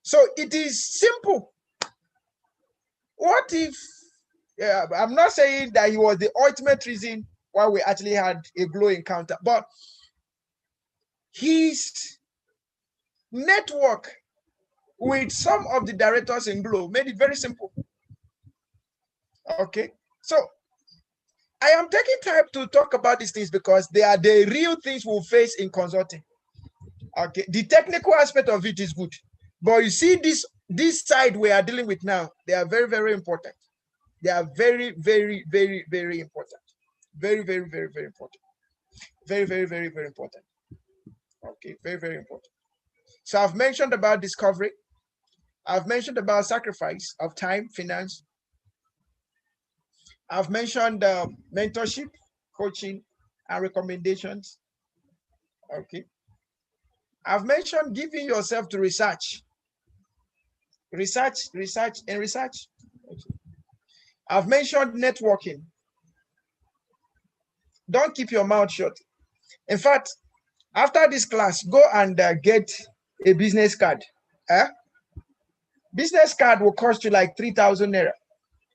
So it is simple. What if, I'm not saying that he was the ultimate reason why we actually had a Glow encounter, but his network with some of the directors in Glow made it very simple. Okay. So I am taking time to talk about these things because they are the real things we'll face in consulting. Okay. The technical aspect of it is good. But you see, this side we are dealing with now, they are very, very important. They are very, very, very, very important. Very, very, very, very important. Very, very, very, very important. Okay, very, very important. So I've mentioned about discovery. I've mentioned about sacrifice of time, finance. I've mentioned mentorship, coaching, and recommendations. Okay. I've mentioned giving yourself to research. Research, and research. Okay. I've mentioned networking. Don't keep your mouth shut. In fact, after this class, go and get a business card. Business card will cost you like 3,000 naira.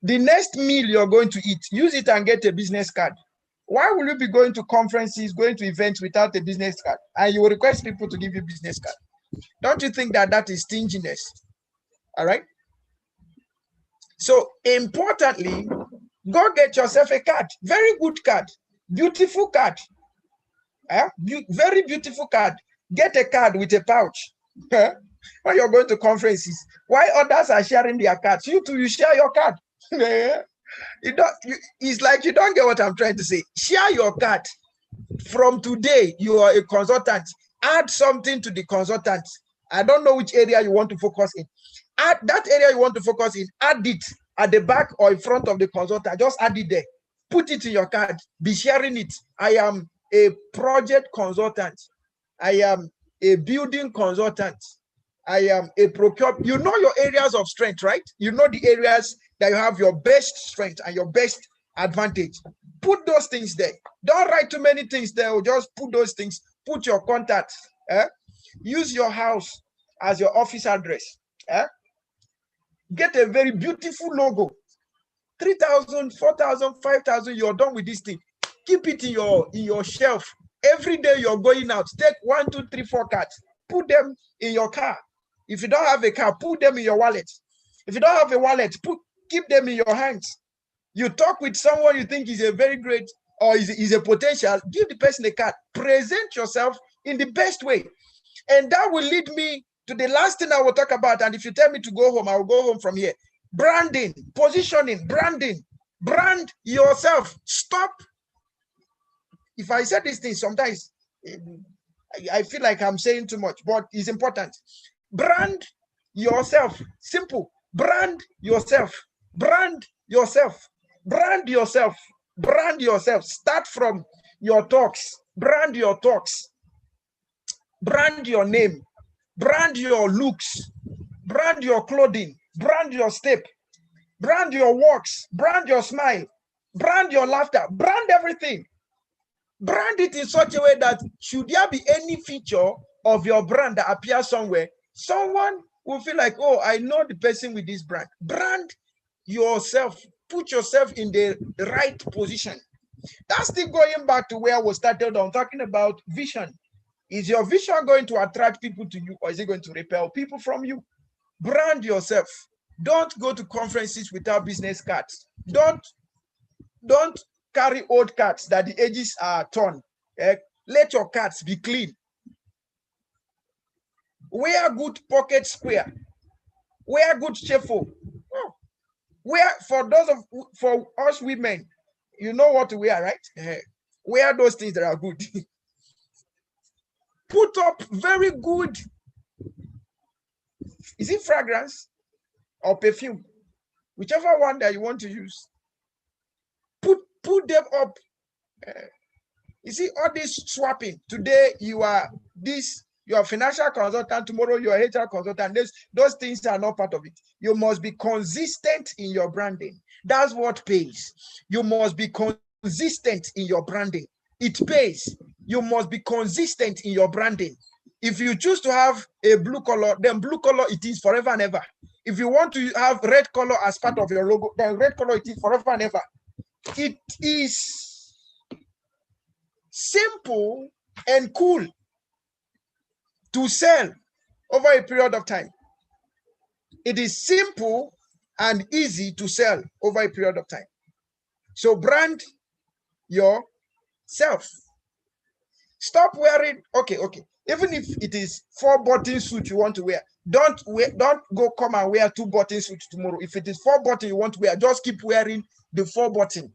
The next meal you're going to eat, use it and get a business card. Why will you be going to conferences, going to events without a business card? And you will request people to give you business card. Don't you think that that is stinginess? All right. So importantly, go get yourself a card. Very good card. Beautiful card. Very beautiful card. Get a card with a pouch. When you're going to conferences, why others are sharing their cards? You too, you share your card. It's like you don't get what I'm trying to say. Share your card. From today, you are a consultant. Add something to the consultant. I don't know which area you want to focus in. Add that area you want to focus in. Add it at the back or in front of the consultant. Just add it there. Put it in your card. Be sharing it. I am a project consultant. I am a building consultant. I am a procurement. You know your areas of strength, right? You know the areas that you have your best strength and your best advantage. Put those things there. Don't write too many things there. Just put those things. Put your contacts. Use your house as your office address. Get a very beautiful logo. 3,000, 4,000, 5,000, you're done with this thing. Keep it in your shelf. Every day you're going out, take 1, 2, 3, 4 cards, put them in your car. If you don't have a car, put them in your wallet. If you don't have a wallet, keep them in your hands. You talk with someone you think is a very great or is a potential, give the person a card. Present yourself in the best way. And that will lead me to the last thing I will talk about. And if you tell me to go home, I will go home from here. Branding, positioning, branding. Brand yourself. Stop. If I say these things, sometimes I feel like I'm saying too much, but it's important. Brand yourself. Simple. Brand yourself. Brand yourself. Brand yourself. Brand yourself. Start from your talks. Brand your talks. Brand your name. Brand your looks. Brand your clothing. Brand your step. Brand your walks. Brand your smile. Brand your laughter. Brand everything. Brand it in such a way that should there be any feature of your brand that appears somewhere, someone will feel like, oh, I know the person with this brand. Brand yourself. Put yourself in the right position. That's still going back to where we started on talking about vision. Is your vision going to attract people to you, or is it going to repel people from you? Brand yourself. Don't go to conferences without business cards. Don't carry old cards that the edges are torn. Let your cards be clean. Wear good pocket square. Wear good shuffle. For us women, you know what to wear, right? Wear those things that are good. Put up very good. Is it fragrance or perfume? Whichever one that you want to use. Put them up. You see, all this swapping. Today you are a financial consultant, tomorrow you are HR consultant. Those things are not part of it. You must be consistent in your branding. That's what pays. You must be consistent in your branding. It pays. You must be consistent in your branding. If you choose to have a blue color, then blue color it is forever and ever. If you want to have red color as part of your logo, then red color it is forever and ever. It is simple and cool to sell over a period of time. It is simple and easy to sell over a period of time. So brand yourself. Stop wearing, okay. Even if it is 4-button suit you want to wear, don't go come and wear 2-button suit tomorrow. If it is 4-button you want to wear, just keep wearing the 4-button.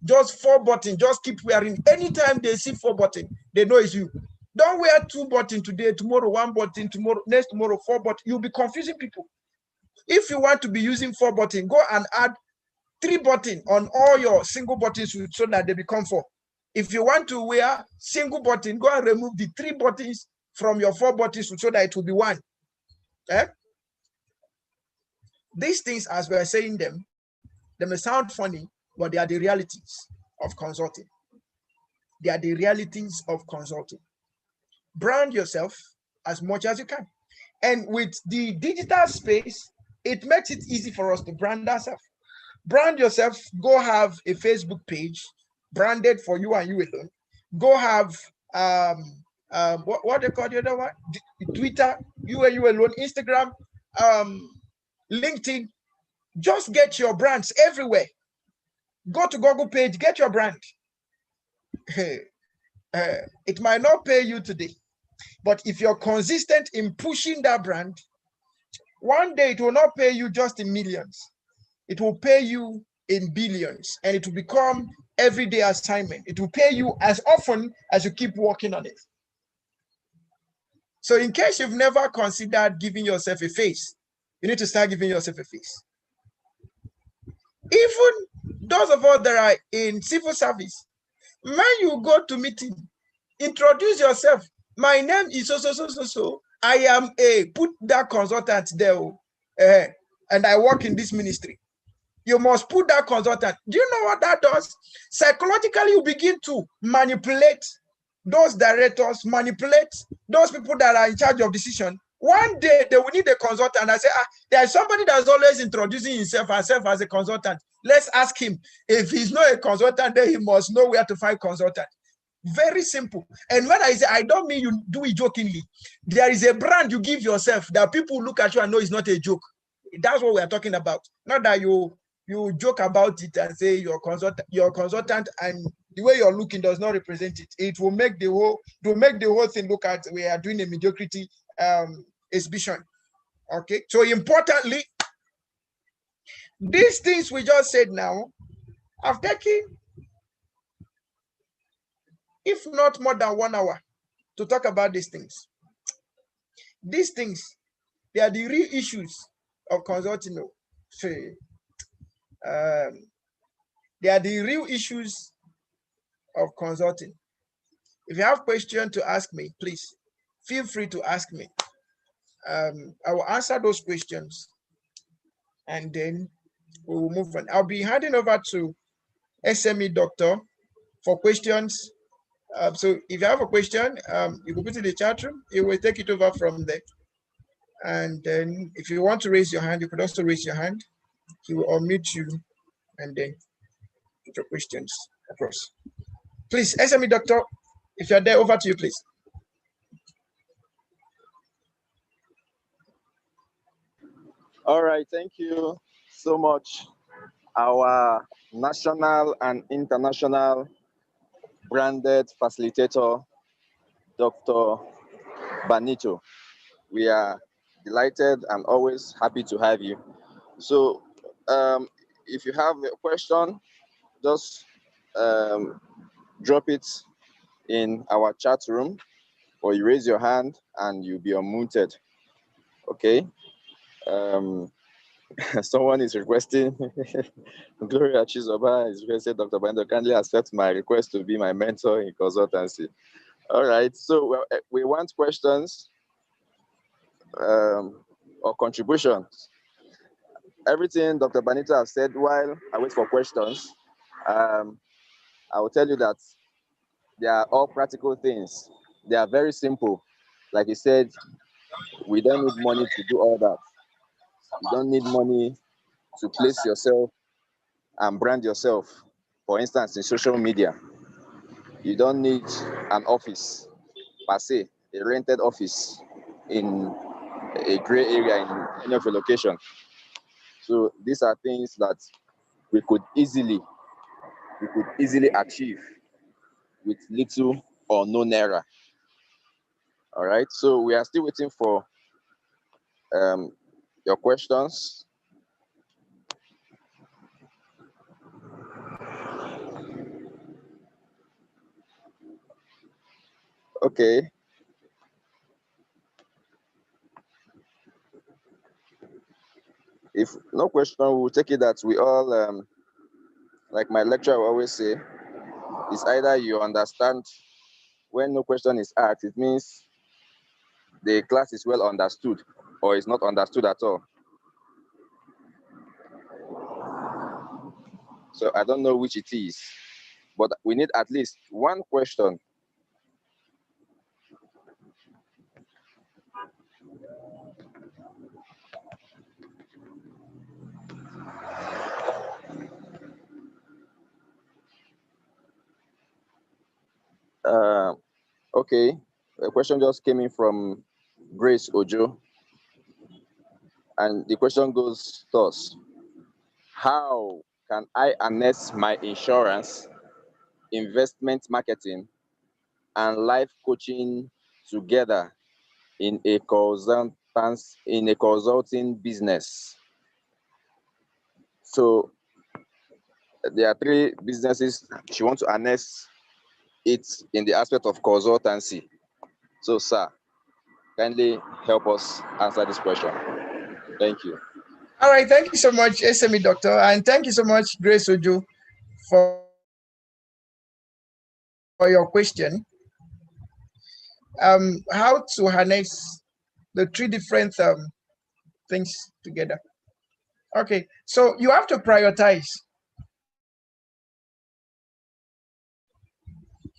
Just 4-button, just keep wearing. Anytime they see 4-button, they know it's you. Don't wear 2-button today, tomorrow 1-button, tomorrow, next tomorrow 4-button. You'll be confusing people. If you want to be using 4-button, go and add 3-button on all your single button suits so that they become 4. If you want to wear single button, go and remove the 3 buttons from your 4-button suit so that it will be 1. These things, as we are saying them, they may sound funny, but they are the realities of consulting. They are the realities of consulting. Brand yourself as much as you can. And with the digital space, it makes it easy for us to brand ourselves. Brand yourself. Go have a Facebook page branded for you and you alone. Go have what they call the other one? Twitter, you and you alone. Instagram, LinkedIn. Just get your brands everywhere. Go to Google page, get your brand. It might not pay you today, but if you're consistent in pushing that brand, one day it will not pay you just in millions. It will pay you in billions, and it will become everyday assignment. It will pay you as often as you keep working on it. So in case you've never considered giving yourself a face, you need to start giving yourself a face. Even those of us that are in civil service, when you go to meeting, introduce yourself. My name is so. I am put that consultant there, and I work in this ministry. You must put that consultant. Do you know what that does? Psychologically, you begin to manipulate those directors, manipulate those people that are in charge of decision. One day they will need a consultant. I say, there's somebody that's always introducing himself as a consultant. Let's ask him. If he's not a consultant, then he must know where to find consultant. Very simple. And when I say, I don't mean you do it jokingly. There is a brand you give yourself that people look at you and know it's not a joke. That's what we are talking about. Not that you joke about it and say you're a consultant, and the way you're looking does not represent it. It will make the whole thing look at we are doing a mediocrity exhibition. Okay. So importantly, these things we just said now, I've taken, if not more than 1 hour, to talk about these things. These things, they are the real issues of consulting. They are the real issues of consulting. If you have questions to ask me, please feel free to ask me. I will answer those questions, and then we will move on. I'll be handing over to SME Doctor for questions. So if you have a question, you can put it in the chat room. It will take it over from there. And then if you want to raise your hand, you could also raise your hand. He will unmute you and then put your questions across. Please, SME Doctor, if you're there, over to you, please. All right, thank you so much. Our national and international branded facilitator, Dr. Banito. We are delighted and always happy to have you. So if you have a question, just drop it in our chat room, or you raise your hand and you'll be unmuted. Okay. Someone is requesting, Gloria Chizoba is requesting, Dr. Banito, kindly accept my request to be my mentor in consultancy. All right, so we want questions or contributions. Everything Dr. Banito has said, while I wait for questions, I will tell you that they are all practical things. They are very simple. Like he said, we don't need money to do all that. You don't need money to place yourself and brand yourself. For instance, in social media, you don't need an office per se, a rented office in a gray area in any of your location. So these are things that we could easily achieve with little or no naira. All right, so we are still waiting for your questions. Okay. If no question, we'll take it that we all, like my lecturer will always say, it's either you understand. When no question is asked, it means the class is well understood, or it's not understood at all. So I don't know which it is, but we need at least one question. Okay, a question just came in from Grace Ojo, and the question goes thus: how can I harness my insurance, investment marketing, and life coaching together in a consulting business? So there are three businesses she wants to harness it in the aspect of consultancy. So, sir, kindly help us answer this question. Thank you. All right, thank you so much, SME Doctor, and thank you so much, Grace Ojo, for your question. How to harness the three different things together. Okay, so you have to prioritize.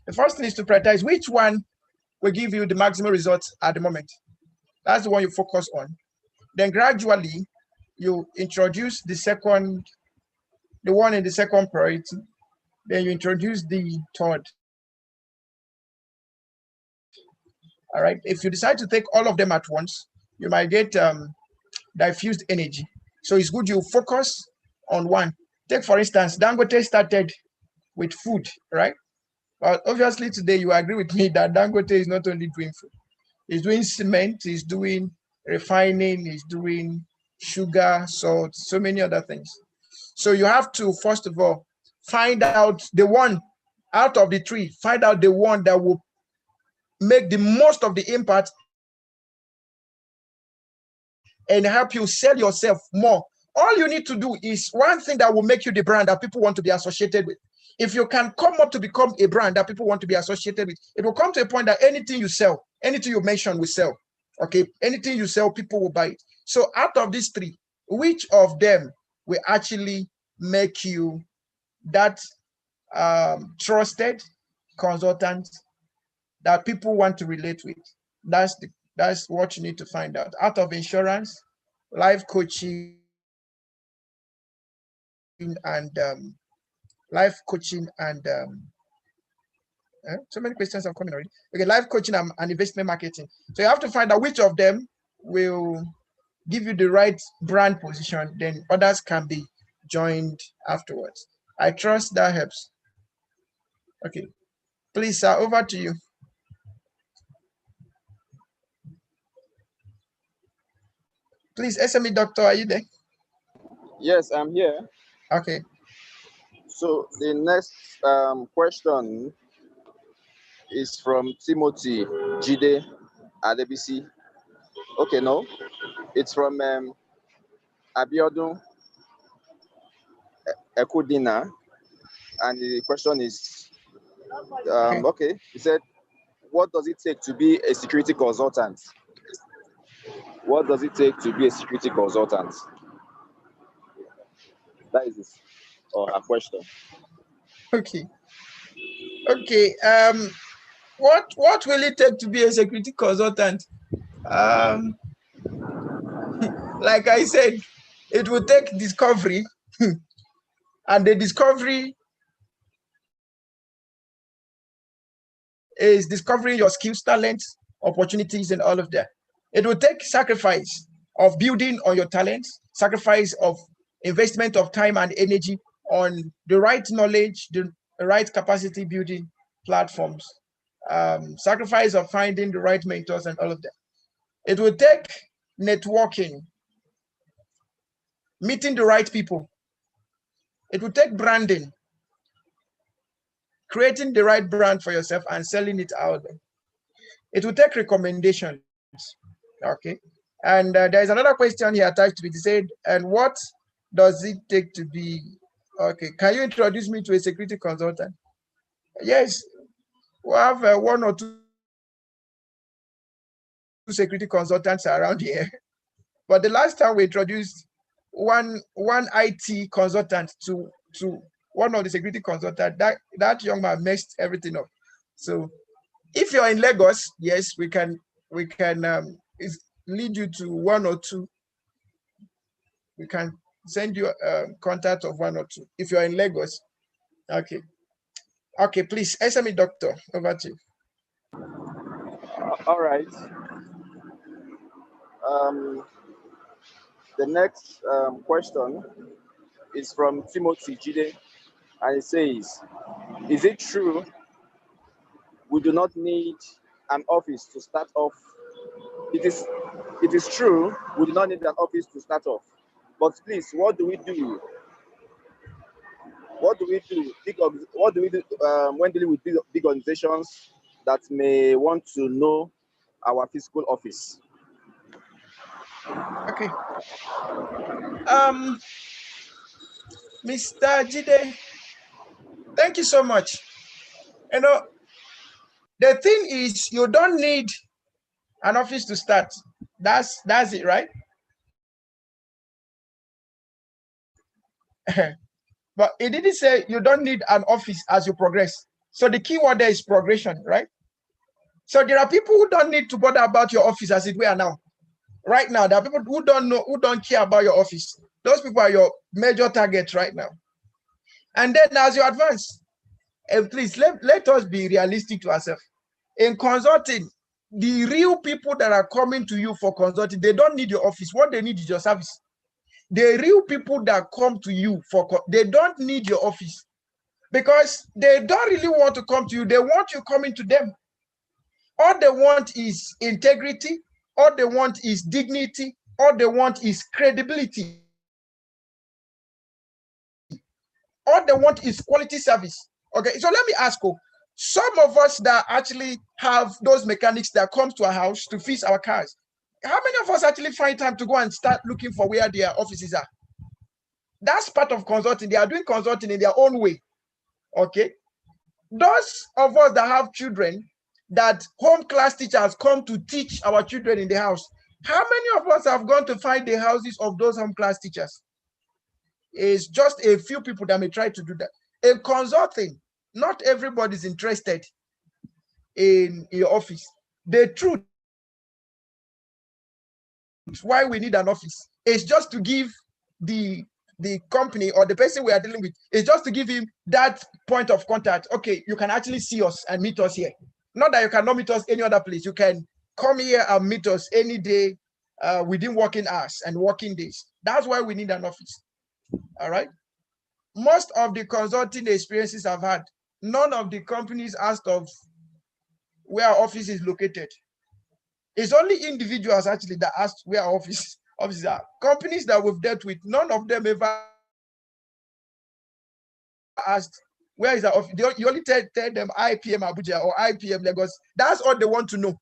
The first thing is to prioritize which one will give you the maximum results at the moment. That's the one you focus on. Then gradually, you introduce the second the one in the second priority. Then you introduce the third. All right. If you decide to take all of them at once, you might get diffused energy. So it's good you focus on one. Take, for instance, Dangote started with food, right? But obviously today you agree with me that Dangote is not only doing food. He's doing cement, he's doing refining, he's doing sugar, salt, so many other things. So you have to, first of all, find out the one out of the three, find out the one that will make the most of the impact and help you sell yourself more. All you need to do is one thing that will make you the brand that people want to be associated with. If you can come up to become a brand that people want to be associated with, it will come to a point that anything you sell, anything you mention will sell. Okay, anything you sell, people will buy it. So out of these three, which of them will actually make you that trusted consultant that people want to relate with? That's what you need to find out. Out of insurance, life coaching, and so many questions are coming already. Okay, life coaching and investment marketing. So you have to find out which of them will give you the right brand position, then others can be joined afterwards. I trust that helps. Okay, please, sir, over to you. Please, SME doctor, are you there? Yes, I'm here. Okay. So the next question is from Timothy Jide Adebisi. Okay, no, it's from Abiodun Ekudina, and the question is, okay, he said, what does it take to be a security consultant? What does it take to be a security consultant? That is his, or a question. Okay. Okay. What will it take to be a security consultant? Like I said, it will take discovery, and the discovery is discovering your skills, talents, opportunities, and all of that. It will take sacrifice of building on your talents, sacrifice of investment of time and energy on the right knowledge, the right capacity building platforms, sacrifice of finding the right mentors and all of that. It will take networking, meeting the right people. It will take branding, creating the right brand for yourself and selling it out there. It will take recommendations. Okay. And there's another question here attached to it. It said, and what does it take to be, okay, can you introduce me to a security consultant? Yes, we have one or two security consultants around here. But the last time we introduced one IT consultant to one of the security consultants, that young man messed everything up. So if you're in Lagos, yes, we can lead you to one or two. We can send you a contact of one or two if you're in Lagos. Okay. Okay, please, SME doctor, over to you. All right. The next question is from Timothy Jide, and it says, is it true we do not need an office to start off? It is true we do not need an office to start off. But please, what do we do? What do we do? What do we do when dealing with big organizations that may want to know our physical office? Okay. Mr. Jide, thank you so much. You know, the thing is, you don't need an office to start. That's it, right? But it didn't say you don't need an office as you progress. So the key word there is progression, right? So there are people who don't need to bother about your office as it were now. Right now, there are people who don't care about your office. Those people are your major targets right now. And then as you advance, please let us be realistic to ourselves. In consulting, the real people that are coming to you for consulting, they don't need your office. What they need is your service. The real people that come to you they don't need your office, because they don't really want to come to you. They want you coming to them. All they want is integrity. All they want is dignity. All they want is credibility. All they want is quality service. Okay, so let me ask you, some of us that actually have those mechanics that come to our house to fix our cars, how many of us actually find time to go and start looking for where their offices are? That's part of consulting. They are doing consulting in their own way. Okay, those of us that have children, that home class teachers come to teach our children in the house, how many of us have gone to find the houses of those home class teachers? It's just a few people that may try to do that. In consulting, not everybody's interested in your office. The truth, why we need an office, is just to give the company or the person we are dealing with, is just to give him that point of contact. Okay, you can actually see us and meet us here. Not that you cannot meet us any other place. You can come here and meet us any day within working hours and working days. That's why we need an office. All right. Most of the consulting experiences I've had, none of the companies asked of where our office is located. It's only individuals actually that asked where our offices are. Companies that we've dealt with, none of them ever asked where is our office. You only tell them IPM Abuja or IPM Lagos. That's all they want to know.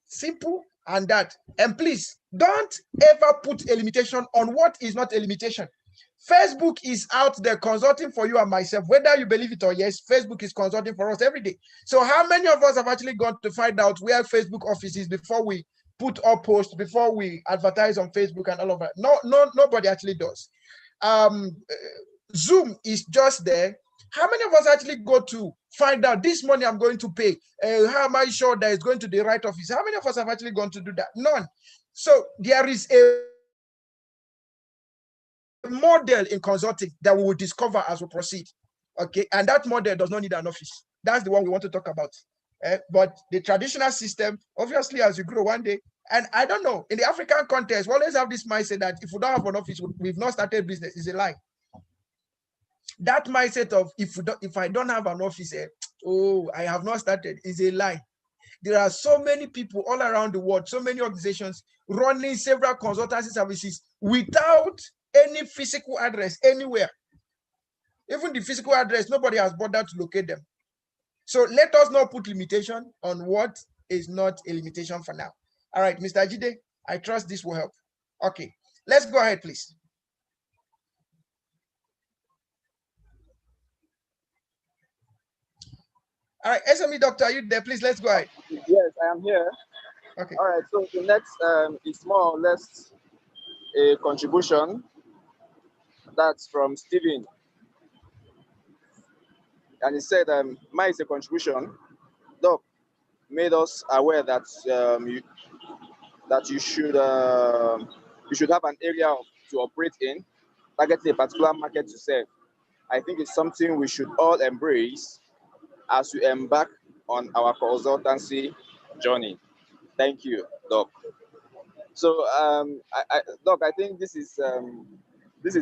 Simple and that. And please don't ever put a limitation on what is not a limitation. Facebook is out there consulting for you and myself, whether you believe it or yes. Facebook is consulting for us every day. So how many of us have actually gone to find out where Facebook office is before we put up posts, before we advertise on Facebook and all of that? No, nobody actually does. Zoom is just there. How many of us actually go to find out this money I'm going to pay? How am I sure that it's going to the right office? How many of us have actually gone to do that? None. So there is a model in consulting that we will discover as we proceed. Okay, and that model does not need an office. That's the one we want to talk about. But the traditional system, obviously, as you grow one day, and I don't know, in the African context, we always have this mindset that if we don't have an office, we've not started business. Is a lie. That mindset of if I don't have an office, I have not started, is a lie. There are so many people all around the world, so many organizations running several consultancy services without any physical address anywhere. Even the physical address, nobody has bothered to locate them. So let us not put limitation on what is not a limitation for now. All right, Mr. Ajide, I trust this will help. Okay, let's go ahead, please. All right, SME doctor, are you there? Please, let's go ahead. Yes, I am here. Okay. All right, so the next is more or less a contribution. That's from Stephen. And he said, mine is a contribution. Doc made us aware that you should have an area to operate in, targeting a particular market to serve. I think it's something we should all embrace as we embark on our consultancy journey. Thank you, Doc. So, Doc, I think this is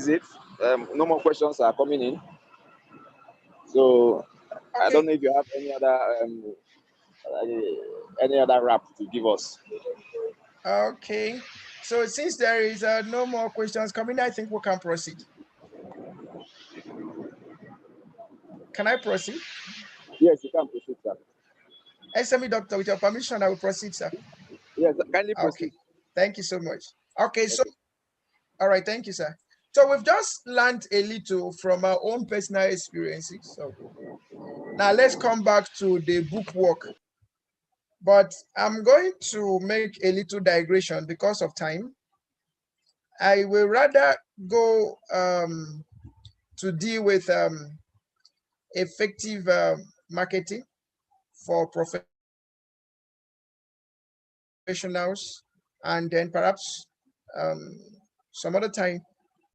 it. No more questions are coming in. So, okay. I don't know if you have any other wrap to give us. Okay. So since there is no more questions coming, I think we can proceed. Can I proceed? Yes, you can proceed, sir. SME doctor, with your permission, I will proceed, sir. Yes, kindly proceed. Okay. Thank you so much. Okay, so, all right, thank you, sir. So we've just learned a little from our own personal experiences. So now let's come back to the book work. But I'm going to make a little digression because of time. I will rather go to deal with effective marketing for professionals, and then perhaps some other time